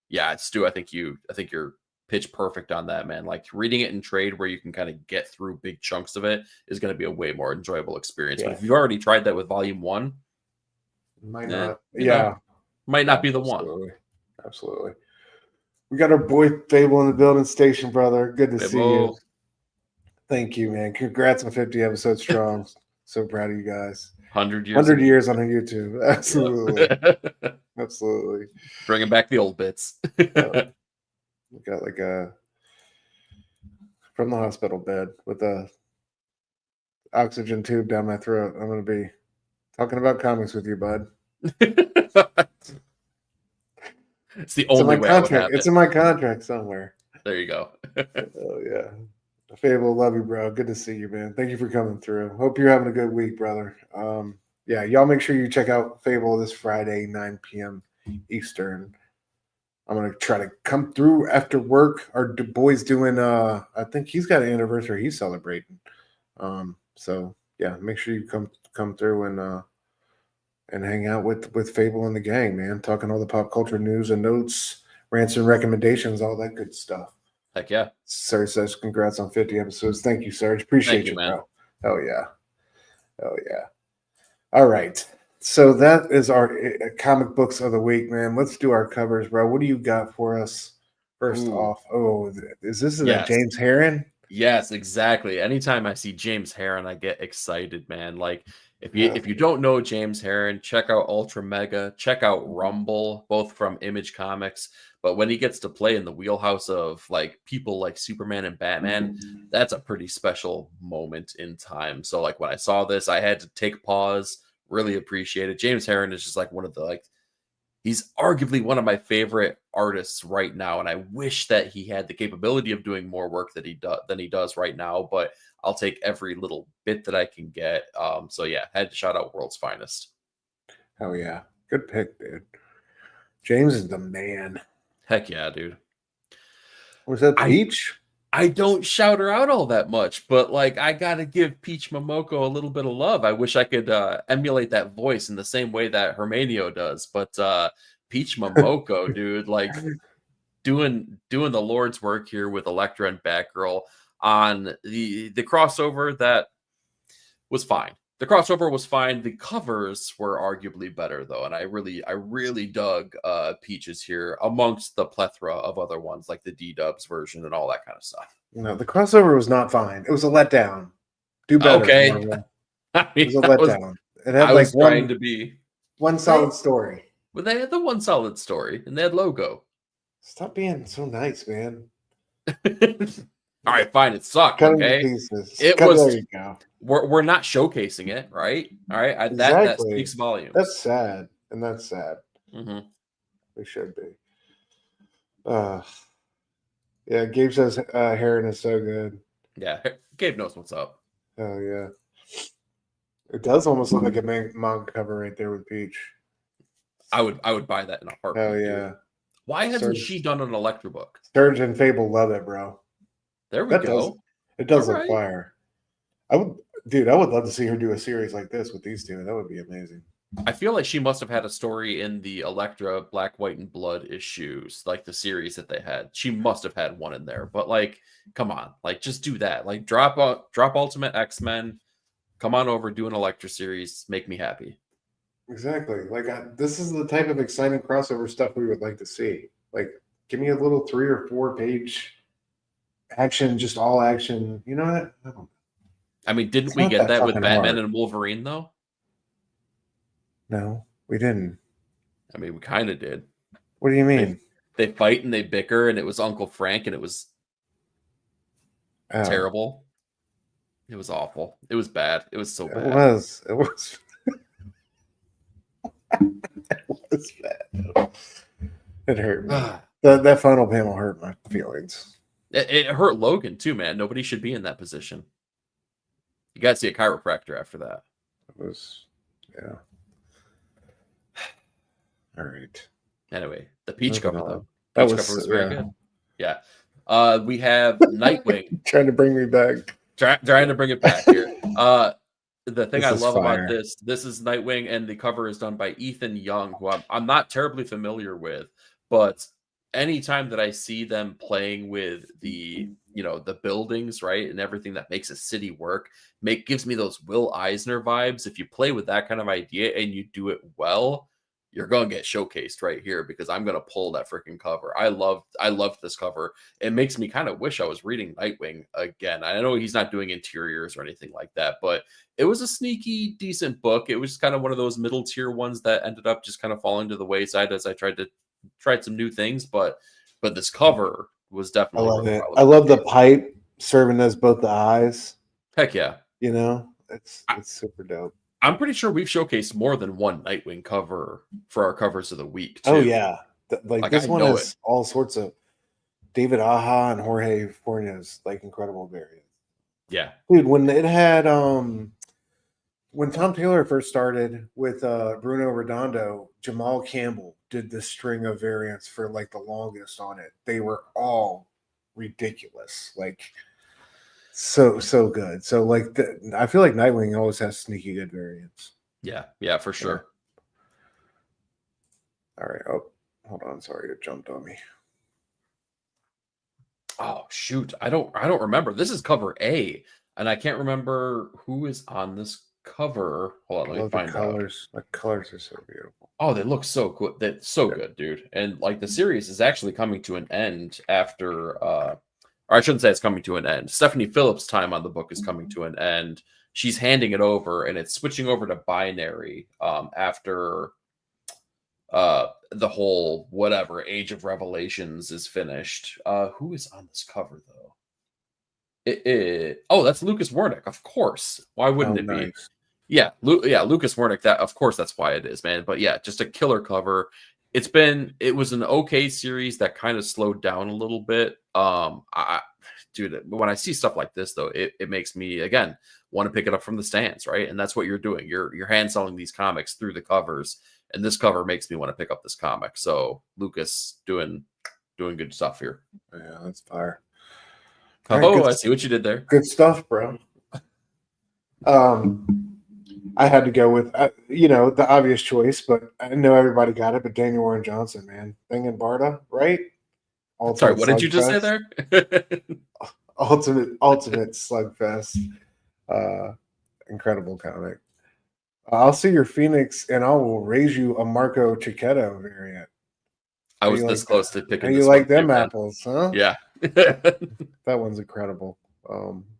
Speaker 2: yeah, Stu, I think you're pitch perfect on that, man. Like, reading it in trade where you can kind of get through big chunks of it is going to be a way more enjoyable experience. But if you've already tried that with volume 1,
Speaker 1: might not. Yeah.
Speaker 2: Might not be the one.
Speaker 1: Absolutely. We got our boy Fable in the building station, brother. Good to see you. Thank you, man. Congrats on 50 episodes strong. So proud of you guys.
Speaker 2: 100 years.
Speaker 1: 100 years on YouTube. Absolutely. That's Absolutely.
Speaker 2: Bringing back the old bits.
Speaker 1: We got like a from the hospital bed with a oxygen tube down my throat. I'm going to be talking about comics with you, bud.
Speaker 2: It's the only way I would have
Speaker 1: It's
Speaker 2: it.
Speaker 1: in my contract somewhere.
Speaker 2: There you go.
Speaker 1: Oh, yeah. Fable, love you, bro. Good to see you, man. Thank you for coming through. Hope you're having a good week, brother. Yeah, y'all make sure you check out Fable this Friday, 9 p.m. Eastern. I'm going to try to come through after work. Our boy's doing, I think he's got an anniversary he's celebrating. So, yeah, make sure you come through and hang out with Fable and the gang, man. Talking all the pop culture news and notes, rants and recommendations, all that good stuff.
Speaker 2: Heck yeah.
Speaker 1: Serge says, congrats on 50 episodes. Thank you, Serge. Appreciate you,
Speaker 2: man.
Speaker 1: bro. Hell yeah. Oh, yeah. All right. So that is our comic books of the week, man. Let's do our covers, bro. What do you got for us? First off, is this that James Herron?
Speaker 2: Yes, exactly. Anytime I see James Herron, I get excited, man. Like if you don't know James Herron, check out Ultra Mega, check out Rumble, both from Image Comics. But when he gets to play in the wheelhouse of like people like Superman and Batman, that's a pretty special moment in time. So like when I saw this, I had to take pause, really appreciate it. James Herron is just like one of the he's arguably one of my favorite artists right now, and I wish that he had the capability of doing more work than he does right now. But I'll take every little bit that I can get. So yeah, had to shout out World's Finest.
Speaker 1: Hell yeah, good pick, dude. James is the man.
Speaker 2: Heck yeah, dude.
Speaker 1: Was that Peach?
Speaker 2: I don't shout her out all that much, but like I gotta give Peach Momoko a little bit of love. I wish I could emulate that voice in the same way that Hermanio does. But Peach Momoko, dude, like doing the Lord's work here with Elektra and Batgirl on the crossover that was fine. The crossover was fine. The covers were arguably better though, and I really dug Peaches here amongst the plethora of other ones like the D-Dubs version and all that kind of stuff.
Speaker 1: No, the crossover was not fine. It was a letdown. Do better.
Speaker 2: Okay.
Speaker 1: I mean, it was a letdown. It had like one solid story.
Speaker 2: But they had the one solid story, and they had logo.
Speaker 1: Stop being so nice, man.
Speaker 2: All right, fine. It sucked. Okay,
Speaker 1: it was. There you go.
Speaker 2: We're not showcasing it, right? All right,
Speaker 1: exactly.
Speaker 2: That speaks volumes.
Speaker 1: That's sad, and that's sad.
Speaker 2: Mm-hmm.
Speaker 1: We should be. Yeah, Gabe says Herron is so good.
Speaker 2: Yeah, Gabe knows what's up.
Speaker 1: Oh yeah, it does almost look like a manga cover right there with Peach.
Speaker 2: I would buy that in a heartbeat.
Speaker 1: Oh yeah.
Speaker 2: Dude. Why hasn't she done an Elektra book?
Speaker 1: Surge and Fable love it, bro.
Speaker 2: There we go.
Speaker 1: It does look fire. I would love to see her do a series like this with these two. That would be amazing.
Speaker 2: I feel like she must have had a story in the Elektra Black, White, and Blood issues, like the series that they had. She must have had one in there. But like, come on, like just do that. Like drop Ultimate X-Men, come on over, do an Elektra series, make me happy.
Speaker 1: Exactly. Like this is the type of exciting crossover stuff we would like to see. Like, give me a little 3 or 4 page action, just all action. You know what?
Speaker 2: I mean, didn't we get that with Batman and Wolverine though?
Speaker 1: No, we didn't.
Speaker 2: I mean, we kind of did.
Speaker 1: What do you mean?
Speaker 2: They fight and they bicker, and it was Uncle Frank, and it was terrible. It was awful. It was bad. It was so bad.
Speaker 1: It was. It was bad. It hurt me. That final panel hurt my feelings.
Speaker 2: It hurt Logan too, man. Nobody should be in that position. You got to see a chiropractor after that.
Speaker 1: It was, yeah. All right.
Speaker 2: Anyway, the Peach cover though. Peach cover was very good. Yeah. We have Nightwing
Speaker 1: trying to bring me back.
Speaker 2: Trying to bring it back here. The thing I love about this is Nightwing, and the cover is done by Ethan Young, who I'm not terribly familiar with, but anytime that I see them playing with the buildings, right, and everything that makes a city work, gives me those Will Eisner vibes. If you play with that kind of idea and you do it well, you're gonna get showcased right here because I'm gonna pull that freaking cover. I loved this cover. It makes me kind of wish I was reading Nightwing again. I know he's not doing interiors or anything like that, but it was a sneaky, decent book. It was kind of one of those middle tier ones that ended up just kind of falling to the wayside as I tried some new things, but this cover was
Speaker 3: I
Speaker 2: definitely
Speaker 3: love it.
Speaker 2: worthwhile.
Speaker 3: I love the pipe serving as both the eyes.
Speaker 2: Heck yeah.
Speaker 3: You know, it's super dope.
Speaker 2: I'm pretty sure we've showcased more than one Nightwing cover for our covers of the week, too.
Speaker 3: Oh, yeah. Like this
Speaker 2: I
Speaker 3: one
Speaker 2: know
Speaker 3: has all sorts of David Aja and Jorge Fornes, like incredible variants.
Speaker 2: Yeah.
Speaker 3: Dude, when it had when Tom Taylor first started with Bruno Redondo, Jamal Campbell did this string of variants for like the longest on it. They were all ridiculous. Like so good. So like I feel like Nightwing always has sneaky good variants.
Speaker 2: Yeah, for sure.
Speaker 3: All right. Oh, hold on. Sorry, it jumped on me.
Speaker 2: Oh shoot, I don't remember. This is cover A, and I can't remember who is on this cover. Hold on, let me find
Speaker 3: the colors. The colors are so beautiful.
Speaker 2: Oh, they look so good. That's so good, dude. And like the series is actually coming to an end after or I shouldn't say it's coming to an end. Stephanie Phillips' time on the book is coming to an end. She's handing it over and it's switching over to binary after the whole whatever Age of Revelations is finished. Who is on this cover though? Oh, that's Lucas Wernick, of course. Why wouldn't it be? Yeah, Lucas Wernick. That of course that's why it is, man. But yeah, just a killer cover. It was an okay series that kind of slowed down a little bit. Dude, when I see stuff like this though, it makes me again want to pick it up from the stands, right? And that's what you're doing. You're hand selling these comics through the covers, and this cover makes me want to pick up this comic. So Lucas doing good stuff here.
Speaker 3: Yeah, that's fire.
Speaker 2: Oh, I see what you did there.
Speaker 3: Good stuff, bro. I had to go with the obvious choice, but I know everybody got it. But Daniel Warren Johnson, man, Thing and Barda, right?
Speaker 2: Sorry, what did you just say there?
Speaker 3: Ultimate Slugfest. Incredible comic. I'll see your Phoenix, and I will raise you a Marco Cicchetto variant.
Speaker 2: I was this close to picking.
Speaker 3: You like them apples, huh?
Speaker 2: Yeah,
Speaker 3: that one's incredible.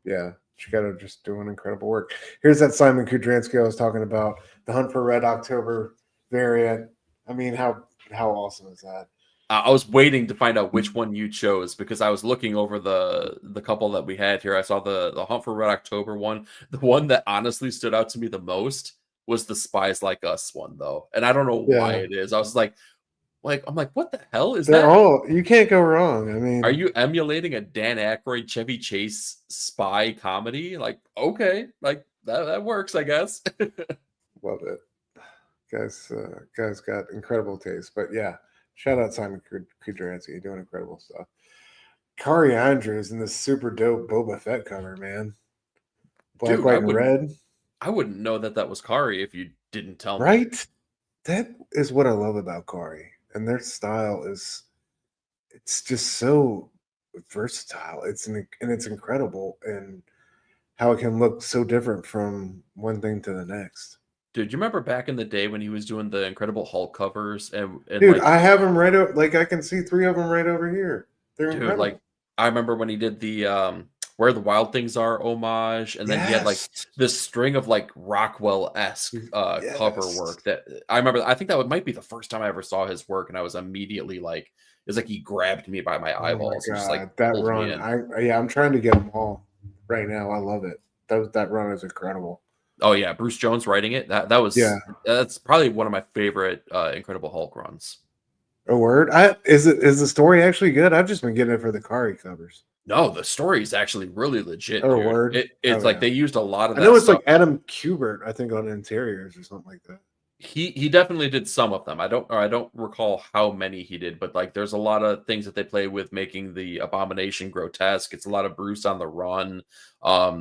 Speaker 3: Yeah. Cicchetto just doing incredible work. Here's that Szymon Kudrański I was talking about, the Hunt for Red October variant. I mean, how awesome is that?
Speaker 2: I was waiting to find out which one you chose because I was looking over the couple that we had here. I saw the Hunt for Red October one. The one that honestly stood out to me the most was the Spies Like Us one, though, and I don't know why it is. I was like, I'm like, what the hell is that?
Speaker 3: Oh, you can't go wrong. I mean,
Speaker 2: are you emulating a Dan Aykroyd, Chevy Chase spy comedy? Like, okay, like that works, I guess.
Speaker 3: Love it, guys got incredible taste. But yeah, shout out Szymon Kudrański, doing incredible stuff. Kari Andrews in this super dope Boba Fett cover, man. Black,
Speaker 2: Dude,
Speaker 3: white, and red.
Speaker 2: I wouldn't know that was Kari if you didn't tell me.
Speaker 3: Right? That is what I love about Kari. And their style it's just so versatile. It's incredible, and how it can look so different from one thing to the next.
Speaker 2: Dude, you remember back in the day when he was doing the Incredible Hulk covers? And
Speaker 3: dude, I have them right over. Like I can see 3 of them right over here. They're incredible.
Speaker 2: Like I remember when he did the Where the Wild Things Are homage, and then he had like this string of like Rockwell-esque cover work that I remember. I think that might be the first time I ever saw his work, and I was immediately like, it's like he grabbed me by my eyeballs.
Speaker 3: Oh my God,
Speaker 2: and just, like,
Speaker 3: that run! I'm trying to get them all right now. I love it. That run is incredible.
Speaker 2: Oh yeah, Bruce Jones writing it. That's probably one of my favorite Incredible Hulk runs.
Speaker 3: A word? Is the story actually good? I've just been getting it for the Kari covers.
Speaker 2: No, the story is actually really legit.
Speaker 3: Oh, word.
Speaker 2: It's like they used a lot of that.
Speaker 3: I know it's like Adam Kubert, I think, on interiors or something like that.
Speaker 2: He definitely did some of them. I don't recall how many he did, but like there's a lot of things that they play with making the Abomination grotesque. It's a lot of Bruce on the run.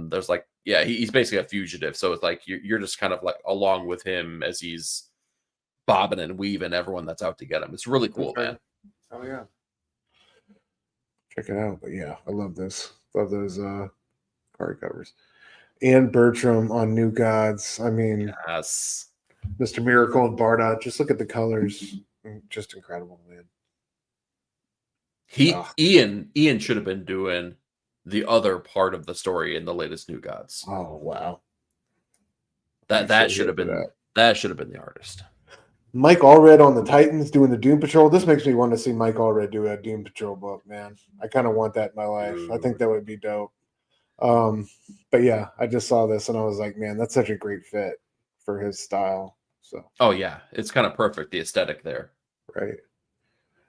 Speaker 2: There's like, yeah, he's basically a fugitive, so it's like you're just kind of like along with him as he's bobbing and weaving everyone that's out to get him. It's really cool, man.
Speaker 3: Oh yeah. Check it out. But yeah, I love this. Love those card covers. And Bertram on New Gods. I mean,
Speaker 2: yes.
Speaker 3: Mr. Miracle and Barda. Just look at the colors. Just incredible, man.
Speaker 2: Ian should have been doing the other part of the story in the latest New Gods.
Speaker 3: Oh wow.
Speaker 2: That should have been the artist.
Speaker 3: Mike Allred on the Titans doing the Doom Patrol. This makes me want to see Mike Allred do a Doom Patrol book, man. I kind of want that in my life. I think that would be dope. But yeah, I just saw this and I was like, man, that's such a great fit for his style. So
Speaker 2: oh yeah, it's kind of perfect, the aesthetic there.
Speaker 3: Right.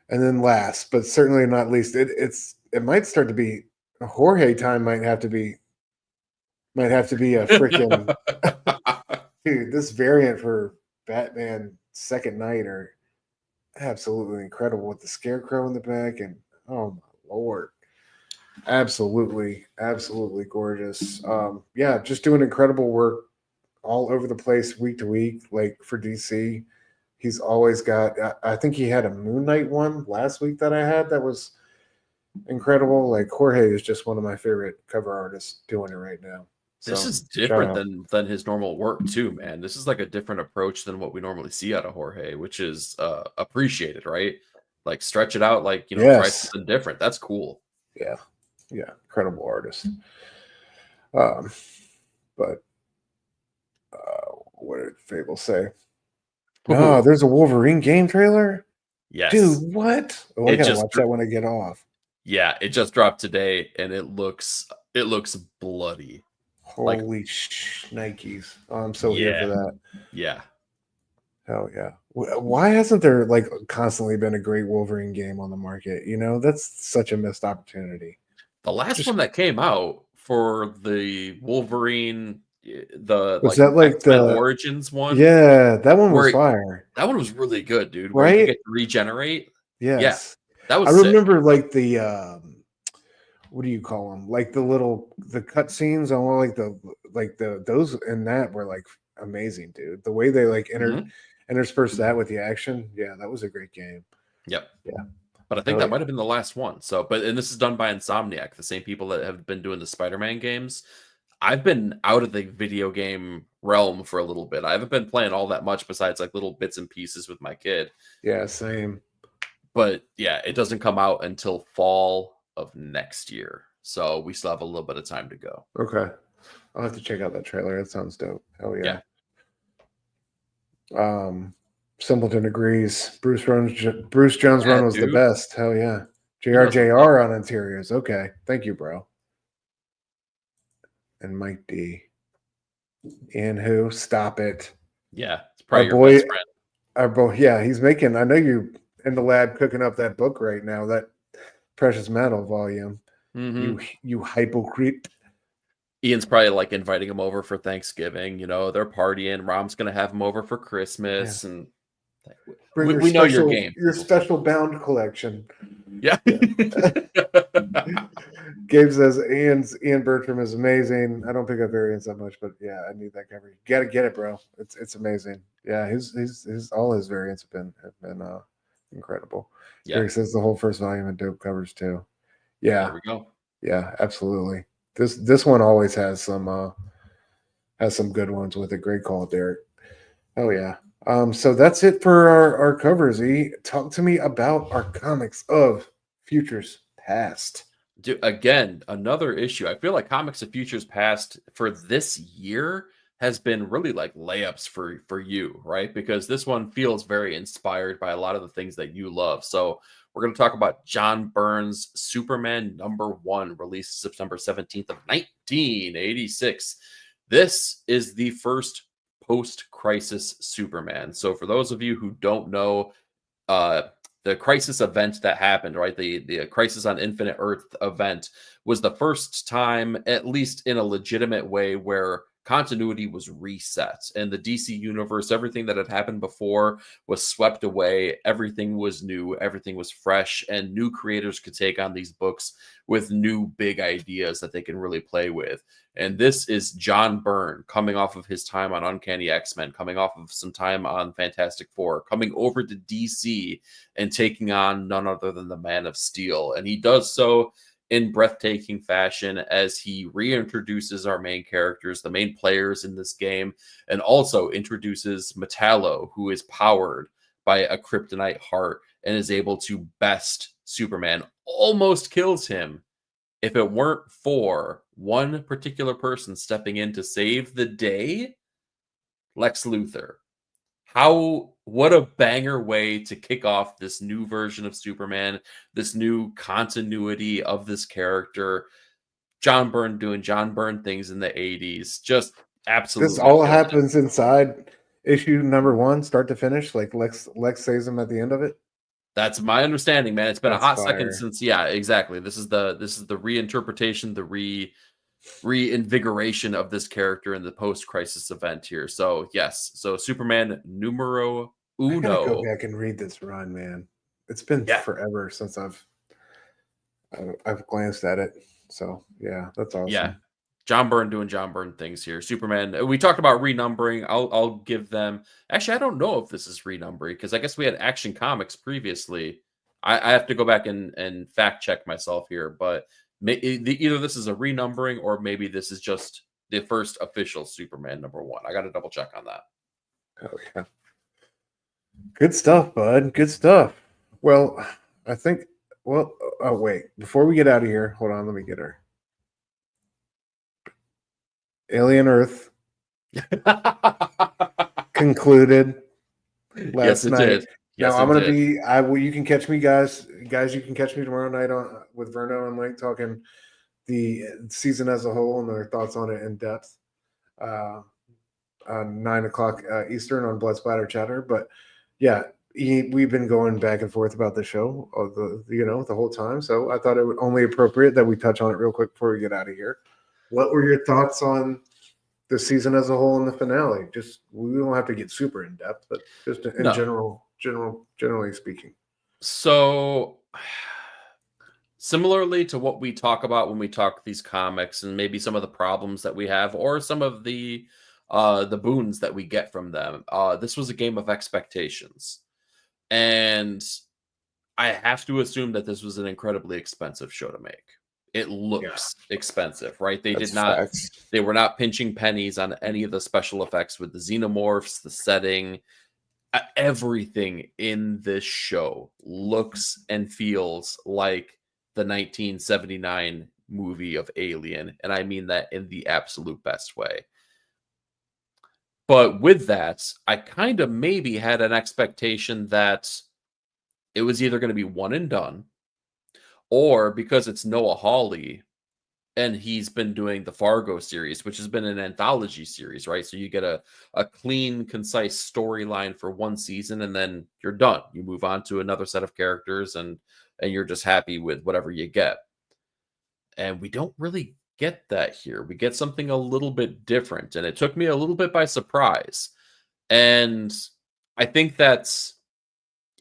Speaker 3: And then last, but certainly not least, it might start to be Jorge time might have to be a freaking dude, this variant for Batman Second Night are absolutely incredible with the scarecrow in the back, and oh my lord, absolutely gorgeous. Yeah, just doing incredible work all over the place week to week. Like for DC, he's always got. I think he had a Moon Knight one last week that I had that was incredible. Like Jorge is just one of my favorite cover artists doing it right now.
Speaker 2: This is different than his normal work too, man. This is like a different approach than what we normally see out of Jorge, which is appreciated, right? Like stretch it out, like try something different. That's cool.
Speaker 3: Yeah, incredible artist. But what did Fable say? Oh, there's a Wolverine game trailer.
Speaker 2: Yes,
Speaker 3: dude, what? Oh, I gotta watch that when I get off.
Speaker 2: Yeah, it just dropped today, and it looks bloody.
Speaker 3: Holy Nikes. Oh, I'm so here for that.
Speaker 2: Yeah.
Speaker 3: Hell yeah. Why hasn't there like constantly been a great Wolverine game on the market? That's such a missed opportunity.
Speaker 2: The last one that came out for the Wolverine,
Speaker 3: was that like the
Speaker 2: Origins one?
Speaker 3: Yeah, that one was fire.
Speaker 2: That one was really good, dude.
Speaker 3: Right?
Speaker 2: Where you get to regenerate.
Speaker 3: Yes.
Speaker 2: Yeah. That was
Speaker 3: I remember like the what do you call them? Like the cut scenes on those in that were like amazing, dude. The way they like interspersed that with the action. Yeah, that was a great game.
Speaker 2: Yep.
Speaker 3: Yeah.
Speaker 2: But I think that might have been the last one. So, and this is done by Insomniac, the same people that have been doing the Spider-Man games. I've been out of the video game realm for a little bit. I haven't been playing all that much besides like little bits and pieces with my kid.
Speaker 3: Yeah, same.
Speaker 2: But yeah, it doesn't come out until fall of next year. So we still have a little bit of time to go.
Speaker 3: Okay. I'll have to check out that trailer. That sounds dope. Hell yeah. Simpleton agrees. Bruce Jones' run was the best. Hell yeah. JR on interiors. Okay. Thank you, bro. And Mike D. And who? Stop it.
Speaker 2: Yeah. It's probably your best friend.
Speaker 3: Our boy, yeah, he's making, I know you're in the lab cooking up that book right now, that Precious Metal volume. You hypocrite.
Speaker 2: Ian's probably like inviting him over for Thanksgiving. They're partying. Rom's gonna have him over for Christmas, and we know your game.
Speaker 3: Your special bound collection.
Speaker 2: Yeah.
Speaker 3: Gabe says Ian Bertram is amazing. I don't pick up variants that much, but yeah, I need that cover. You gotta get it, bro. It's amazing. Yeah, his all his variants have been incredible.
Speaker 2: Yeah.
Speaker 3: Eric says the whole first volume of dope covers too. Yeah.
Speaker 2: There we go.
Speaker 3: Yeah, absolutely. This one always has some good ones with it. Great call, Derek. Oh yeah. So that's it for our covers. Talk to me about our comics of Futures Past.
Speaker 2: Dude, again, another issue. I feel like Comics of Futures Past for this year has been really like layups for you, right? Because this one feels very inspired by a lot of the things that you love. So we're going to talk about John Byrne's Superman #1, released September 17th of 1986. This is the first post-crisis Superman. So for those of you who don't know, the crisis event that happened, right? The Crisis on Infinite Earth event was the first time, at least in a legitimate way, where continuity was reset. And the DC universe, everything that had happened before was swept away. Everything was new. Everything was fresh. And new creators could take on these books with new big ideas that they can really play with. And this is John Byrne coming off of his time on Uncanny X-Men, coming off of some time on Fantastic Four, coming over to DC and taking on none other than the Man of Steel. And he does so in breathtaking fashion as he reintroduces our main characters, the main players in this game, and also introduces Metallo, who is powered by a kryptonite heart and is able to best Superman, almost kills him if it weren't for one particular person stepping in to save the day, Lex Luthor. What a banger way to kick off this new version of Superman, this new continuity of this character. John Byrne doing John Byrne things in the 80s. Just absolutely.
Speaker 3: This all
Speaker 2: killed it.
Speaker 3: happens inside issue number 1, start to finish. Like Lex saves him at the end of it.
Speaker 2: That's my understanding, man. It's been
Speaker 3: That's
Speaker 2: a hot
Speaker 3: fire.
Speaker 2: second since, yeah, exactly. This is the reinterpretation, the reinvigoration of this character in the post-crisis event here. So yes, so Superman numero
Speaker 3: I gotta go
Speaker 2: uno.
Speaker 3: back and read this run, man. It's been forever since I've glanced at it. So yeah, that's awesome.
Speaker 2: Yeah, John Byrne doing John Byrne things here. Superman. We talked about renumbering. I'll give them. Actually, I don't know if this is renumbering because I guess we had Action Comics previously. I have to go back and fact check myself here, but either this is a renumbering or maybe this is just the first official Superman #1. I got to double check on that.
Speaker 3: Oh yeah, good stuff, bud. Good stuff. Well, I think. Well, oh wait. Before we get out of here, hold on. Let me get her. Alien Earth concluded last night.
Speaker 2: Did. Yes,
Speaker 3: now I'm gonna be. You can catch me, guys. Guys, you can catch me tomorrow night with Verno and Link talking the season as a whole and their thoughts on it in depth. 9:00 Eastern on Blood Splatter Chatter. But yeah, we've been going back and forth about the show, the whole time. So I thought it was only appropriate that we touch on it real quick before we get out of here. What were your thoughts on the season as a whole and the finale? Just we don't have to get super in depth, but just in generally speaking.
Speaker 2: So similarly to what we talk about when we talk these comics and maybe some of the problems that we have or some of the boons that we get from them, this was a game of expectations. And I have to assume that this was an incredibly expensive show to make. It looks expensive, right? They were not pinching pennies on any of the special effects with the xenomorphs, the setting. Everything in this show looks and feels like the 1979 movie of Alien, and I mean that in the absolute best way. But with that, I kind of maybe had an expectation that it was either going to be one and done, or because it's Noah Hawley and he's been doing the Fargo series, which has been an anthology series, right? So you get a clean, concise storyline for one season and then you're done. You move on to another set of characters and you're just happy with whatever you get. And we don't really get that here. We get something a little bit different, and it took me a little bit by surprise. And I think that's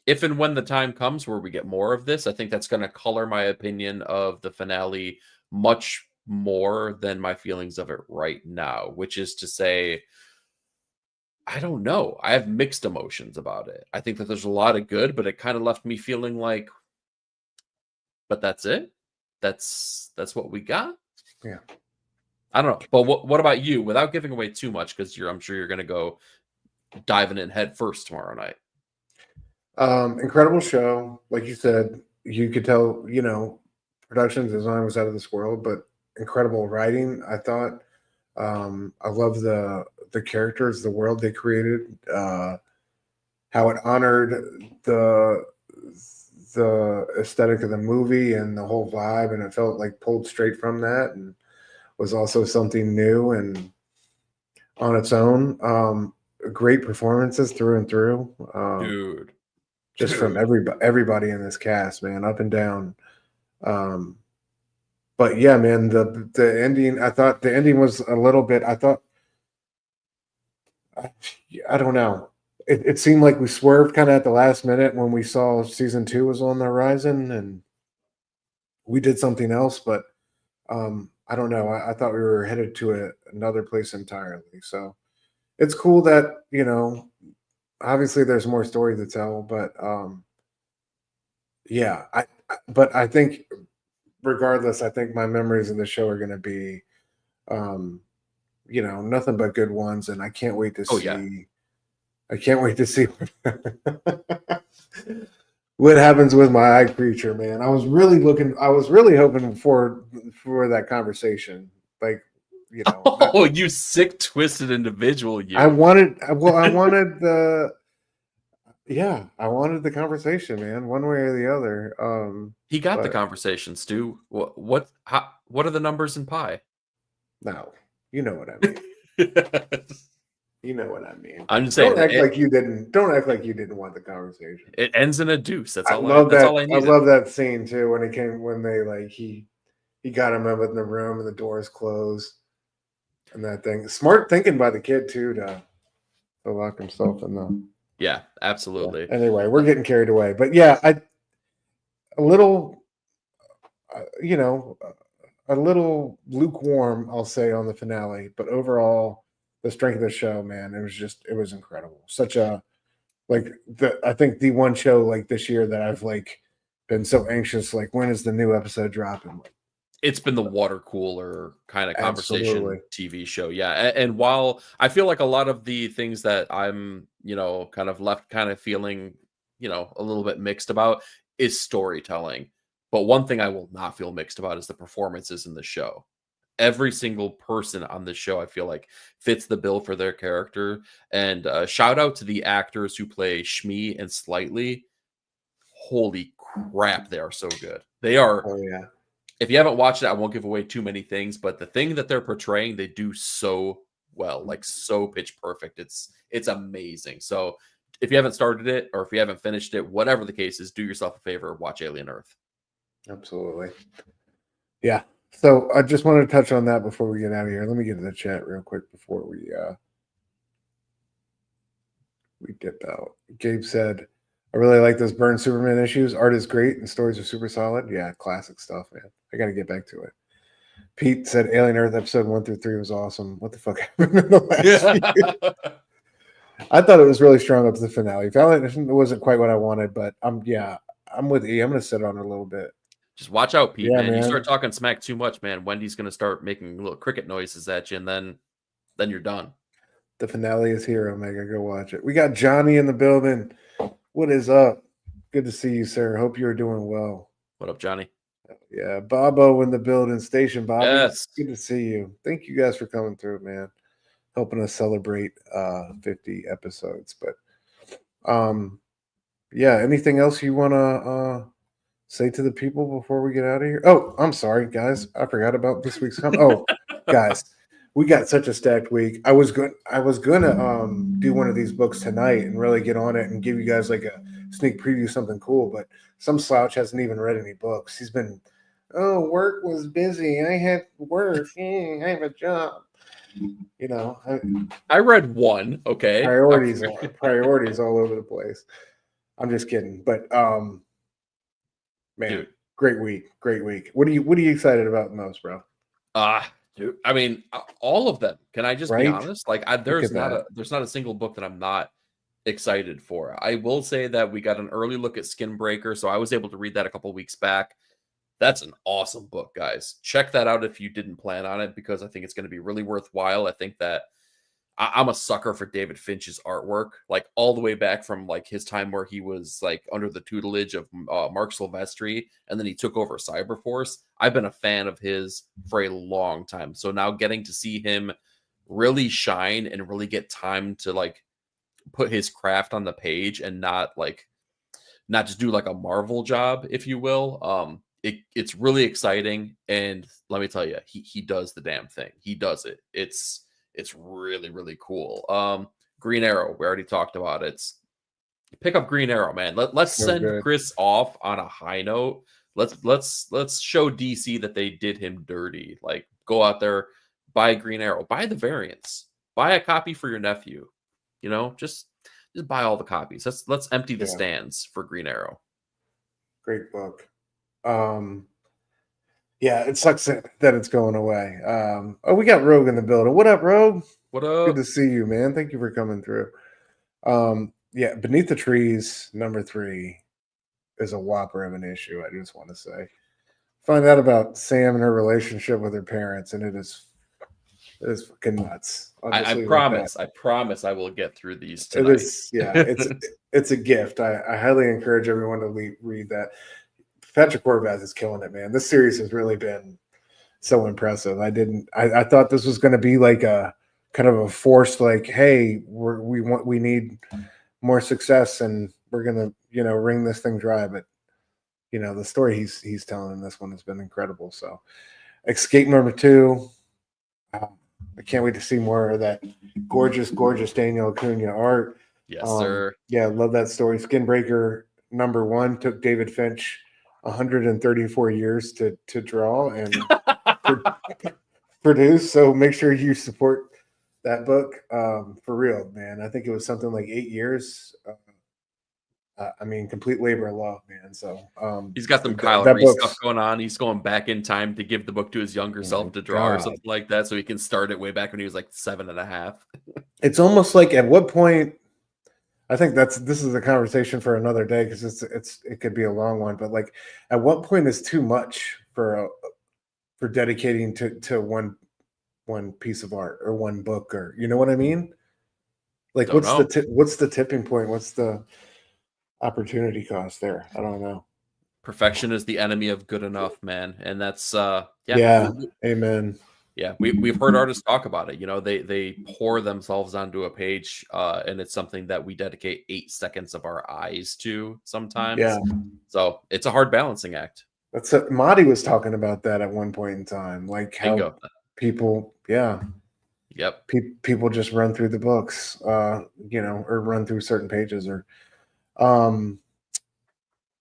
Speaker 2: if and when the time comes where we get more of this, I think that's going to color my opinion of the finale much more than my feelings of it right now, which is to say, I don't know. I have mixed emotions about it. I think that there's a lot of good, but it kind of left me feeling like, but that's it? That's what we got?
Speaker 3: Yeah.
Speaker 2: I don't know. But what about you? Without giving away too much, because I'm sure you're going to go diving in head first tomorrow night.
Speaker 3: Incredible show. Like you said, you could tell, production design was out of this world, but incredible writing, I thought. I love the characters, the world they created, how it honored the aesthetic of the movie and the whole vibe, and it felt like pulled straight from that and was also something new and on its own. Great performances through and through.
Speaker 2: Dude.
Speaker 3: Just from everybody in this cast, man, up and down. But yeah, man, the ending, I thought the ending was a little bit, I don't know. It seemed like we swerved kind of at the last minute when we saw season 2 was on the horizon and we did something else, but I don't know. I thought we were headed to another place entirely. So it's cool that, obviously there's more story to tell, but yeah, but I think regardless, I think my memories of the show are going to be, nothing but good ones, and I can't wait to see.
Speaker 2: Oh, yeah.
Speaker 3: I can't wait to see what happens with my eye creature, man. I was really hoping for that conversation. Like,
Speaker 2: Oh, you sick, twisted individual! You.
Speaker 3: I wanted the. Yeah, I wanted the conversation, man, one way or the other.
Speaker 2: He got the conversation, Stu. What are the numbers in pi?
Speaker 3: No, you know what I mean. You know what I mean.
Speaker 2: I'm just saying.
Speaker 3: Don't act like you didn't want the conversation.
Speaker 2: It ends in a deuce. That's all.
Speaker 3: That's
Speaker 2: all I needed.
Speaker 3: I love that scene too when they he got him in the room and the doors closed and that thing. Smart thinking by the kid too to lock himself in the.
Speaker 2: Yeah, absolutely.
Speaker 3: Yeah. Anyway, we're getting carried away, but yeah, a little lukewarm, I'll say, on the finale, but overall, the strength of the show, man, it was incredible. Such a I think the one show like this year that I've been so anxious, when is the new episode dropping?
Speaker 2: It's been the water cooler kind of conversation
Speaker 3: Absolutely.
Speaker 2: TV show. Yeah. And while I feel like a lot of the things that I'm, kind of left kind of feeling, a little bit mixed about is storytelling. But one thing I will not feel mixed about is the performances in the show. Every single person on the show, I feel like, fits the bill for their character. And shout out to the actors who play Shmi and Slightly. Holy crap, they are so good. They are.
Speaker 3: Oh, yeah.
Speaker 2: If you haven't watched it, I won't give away too many things, but the thing that they're portraying, they do so well, so pitch perfect. It's amazing. So if you haven't started it or if you haven't finished it, whatever the case is, do yourself a favor, watch Alien Earth.
Speaker 3: Absolutely. Yeah. So I just wanted to touch on that before we get out of here. Let me get to the chat real quick before we dip out. Gabe said, I really like those Burn Superman issues. Art is great and stories are super solid. Yeah, classic stuff, man. I got to get back to it. Pete said Alien Earth episode 1 through 3 was awesome. What the fuck happened in the last few? I thought it was really strong up to the finale. It wasn't quite what I wanted, but I'm with E. I'm going to sit on it a little bit.
Speaker 2: Just watch out, Pete,
Speaker 3: Yeah,
Speaker 2: man. You start talking smack too much, man. Wendy's going to start making little cricket noises at you, and then you're done.
Speaker 3: The finale is here, Omega. Go watch it. We got Johnny in the building. What is up? Good to see you, sir. Hope you're doing well.
Speaker 2: What up, Johnny?
Speaker 3: Yeah, Bobo in the building. Station, Bobby.
Speaker 2: Yes.
Speaker 3: Good to see you. Thank you guys for coming through, man. Helping us celebrate 50 episodes. But yeah, anything else you want to say to the people before we get out of here? Oh, I'm sorry, guys. I forgot about this week's guys, we got such a stacked week. I was gonna do one of these books tonight and really get on it and give you guys a sneak preview of something cool, but some slouch hasn't even read any books. He's been, work was busy. I had work. I have a job.
Speaker 2: I read one. Okay.
Speaker 3: Priorities all over the place. I'm just kidding. But man, dude. Great week. What are you excited about the most, bro?
Speaker 2: Dude, I mean, all of them. Can I just be honest? There's not a single book that I'm not excited for. I will say that we got an early look at Skinbreaker, so I was able to read that a couple weeks back. That's an awesome book, guys. Check that out if you didn't plan on it, because I think it's going to be really worthwhile. I think that I'm a sucker for David Finch's artwork, all the way back from his time where he was under the tutelage of Mark Silvestri, and then he took over Cyberforce. I've been a fan of his for a long time. So now getting to see him really shine and really get time to put his craft on the page and not just do a Marvel job, if you will. It's really exciting, and let me tell you, he does the damn thing. He does it. It's really, really cool. Green Arrow, we already talked about it. Pick up Green Arrow, man. Let's send Chris off on a high note. Let's show DC that they did him dirty. Go out there, buy Green Arrow, buy the variants, buy a copy for your nephew. Just buy all the copies. Let's empty the stands for Green Arrow.
Speaker 3: Great book. Yeah, it sucks that it's going away. We got Rogue in the building. What up, Rogue?
Speaker 2: What up?
Speaker 3: Good to see you, man. Thank you for coming through. Yeah, Beneath the Trees, number 3, is a whopper of an issue, I just want to say. find out about Sam and her relationship with her parents, and it is fucking nuts.
Speaker 2: I promise I will get through these
Speaker 3: It
Speaker 2: tonight.
Speaker 3: is, yeah, it's a gift. I highly encourage everyone to read that. Patrick Horvath is killing it, man. This series has really been so impressive. I thought this was going to be like a kind of a forced, like, hey, we need more success, and we're gonna wring this thing dry. But the story he's telling in this one has been incredible. So, Escape number 2. I can't wait to see more of that gorgeous Daniel Acuna art.
Speaker 2: Yes, sir.
Speaker 3: Yeah, love that story. Skinbreaker number 1 took David Finch 134 years to draw and produce. So make sure you support that book for real, man. I think it was something like 8 years. I mean, complete labor of love, man. So
Speaker 2: he's got some Kyle Reese stuff going on. He's going back in time to give the book to his younger self to draw or something like that, so he can start it way back when he was like 7.5.
Speaker 3: It's almost like, at what point? I think this is a conversation for another day, because it could be a long one. But like, at what point is too much for dedicating to one piece of art or one book, or you know what I mean? Like, what's the tipping point? What's the opportunity cost there? I don't know.
Speaker 2: Perfection is the enemy of good enough, man, and that's
Speaker 3: amen.
Speaker 2: Yeah, we've heard artists talk about it. They pour themselves onto a page, and it's something that we dedicate 8 seconds of our eyes to sometimes.
Speaker 3: Yeah.
Speaker 2: So it's a hard balancing act.
Speaker 3: That's it. Marty was talking about that at one point in time, like how people, people just run through the books, or run through certain pages, or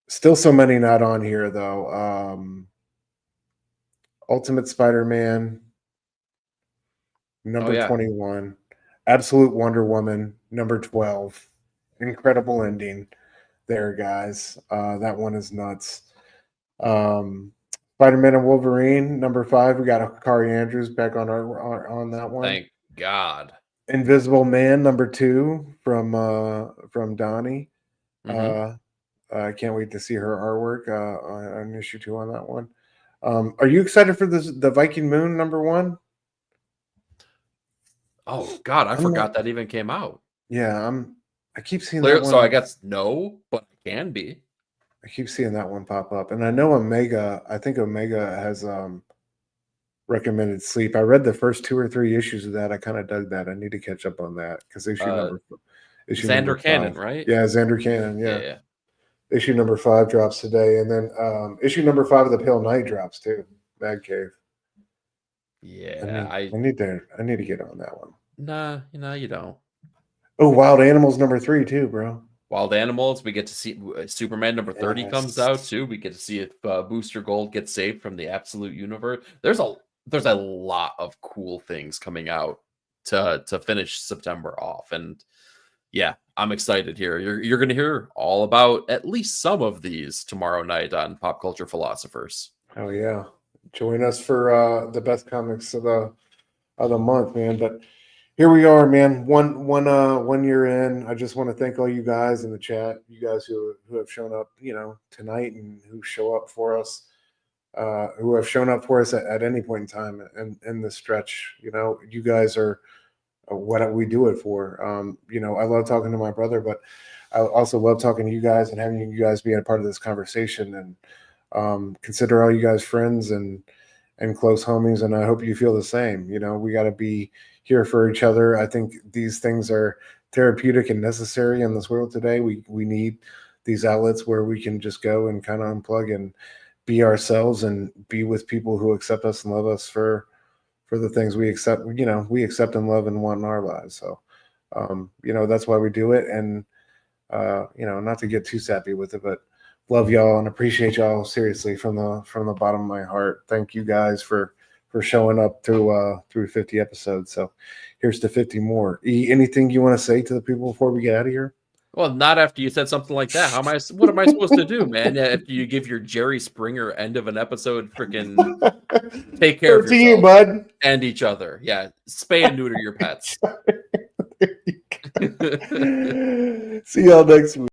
Speaker 3: still so many not on here though. Ultimate Spider-Man number 21, Absolute Wonder Woman number 12. Incredible ending there, guys. That one is nuts. Spider-Man and Wolverine number 5. We got Kari Andrews back on that one.
Speaker 2: Thank God.
Speaker 3: Invisible Man number 2 from Donnie. I can't wait to see her artwork on issue 2 on that one. Are you excited for the Viking Moon number 1?
Speaker 2: Oh God, I forgot that even came out.
Speaker 3: Yeah, I keep seeing that one.
Speaker 2: So I guess no, but it can be.
Speaker 3: I keep seeing that one pop up, and I know Omega. I think Omega has recommended Sleep. I read the first 2 or 3 issues of that. I kind of dug that. I need to catch up on that, because issue
Speaker 2: Xander Cannon, right?
Speaker 3: Yeah, Xander Cannon. Yeah. Issue number 5 drops today, and then issue number 5 of the Pale Knight drops too. Mad Cave.
Speaker 2: Yeah,
Speaker 3: I need to get on that one.
Speaker 2: Nah, you don't.
Speaker 3: Oh, Wild Animals number 3 too, bro.
Speaker 2: Wild Animals. We get to see Superman number 30 comes out too. We get to see if Booster Gold gets saved from the Absolute Universe. There's a lot of cool things coming out to finish September off, and yeah, I'm excited here. You're going to hear all about at least some of these tomorrow night on Pop Culture Philosophers.
Speaker 3: Oh yeah, join us for the best comics of the month, man. But here we are, man. One year in. I just want to thank all you guys in the chat, you guys who have shown up, tonight, and who show up for us, who have shown up for us at any point in time in this stretch. You guys are what we do it for. I love talking to my brother, but I also love talking to you guys and having you guys be a part of this conversation, and consider all you guys friends and close homies. And I hope you feel the same. We got to be here for each other. I think these things are therapeutic and necessary in this world today. We need these outlets where we can just go and kind of unplug and be ourselves and be with people who accept us and love us for the things we accept, we accept and love and want in our lives. So, that's why we do it. And, not to get too sappy with it, but love y'all and appreciate y'all seriously from the bottom of my heart. Thank you guys for showing up through 50 episodes. So here's to 50 more. Anything you want to say to the people before we get out of here?
Speaker 2: Well, not after you said something like that. What am I supposed to do, man? Yeah, if you give your Jerry Springer end of an episode, freaking take care of yourself,
Speaker 3: you, bud,
Speaker 2: and each other. Yeah, spay and neuter your pets.
Speaker 3: See y'all next week.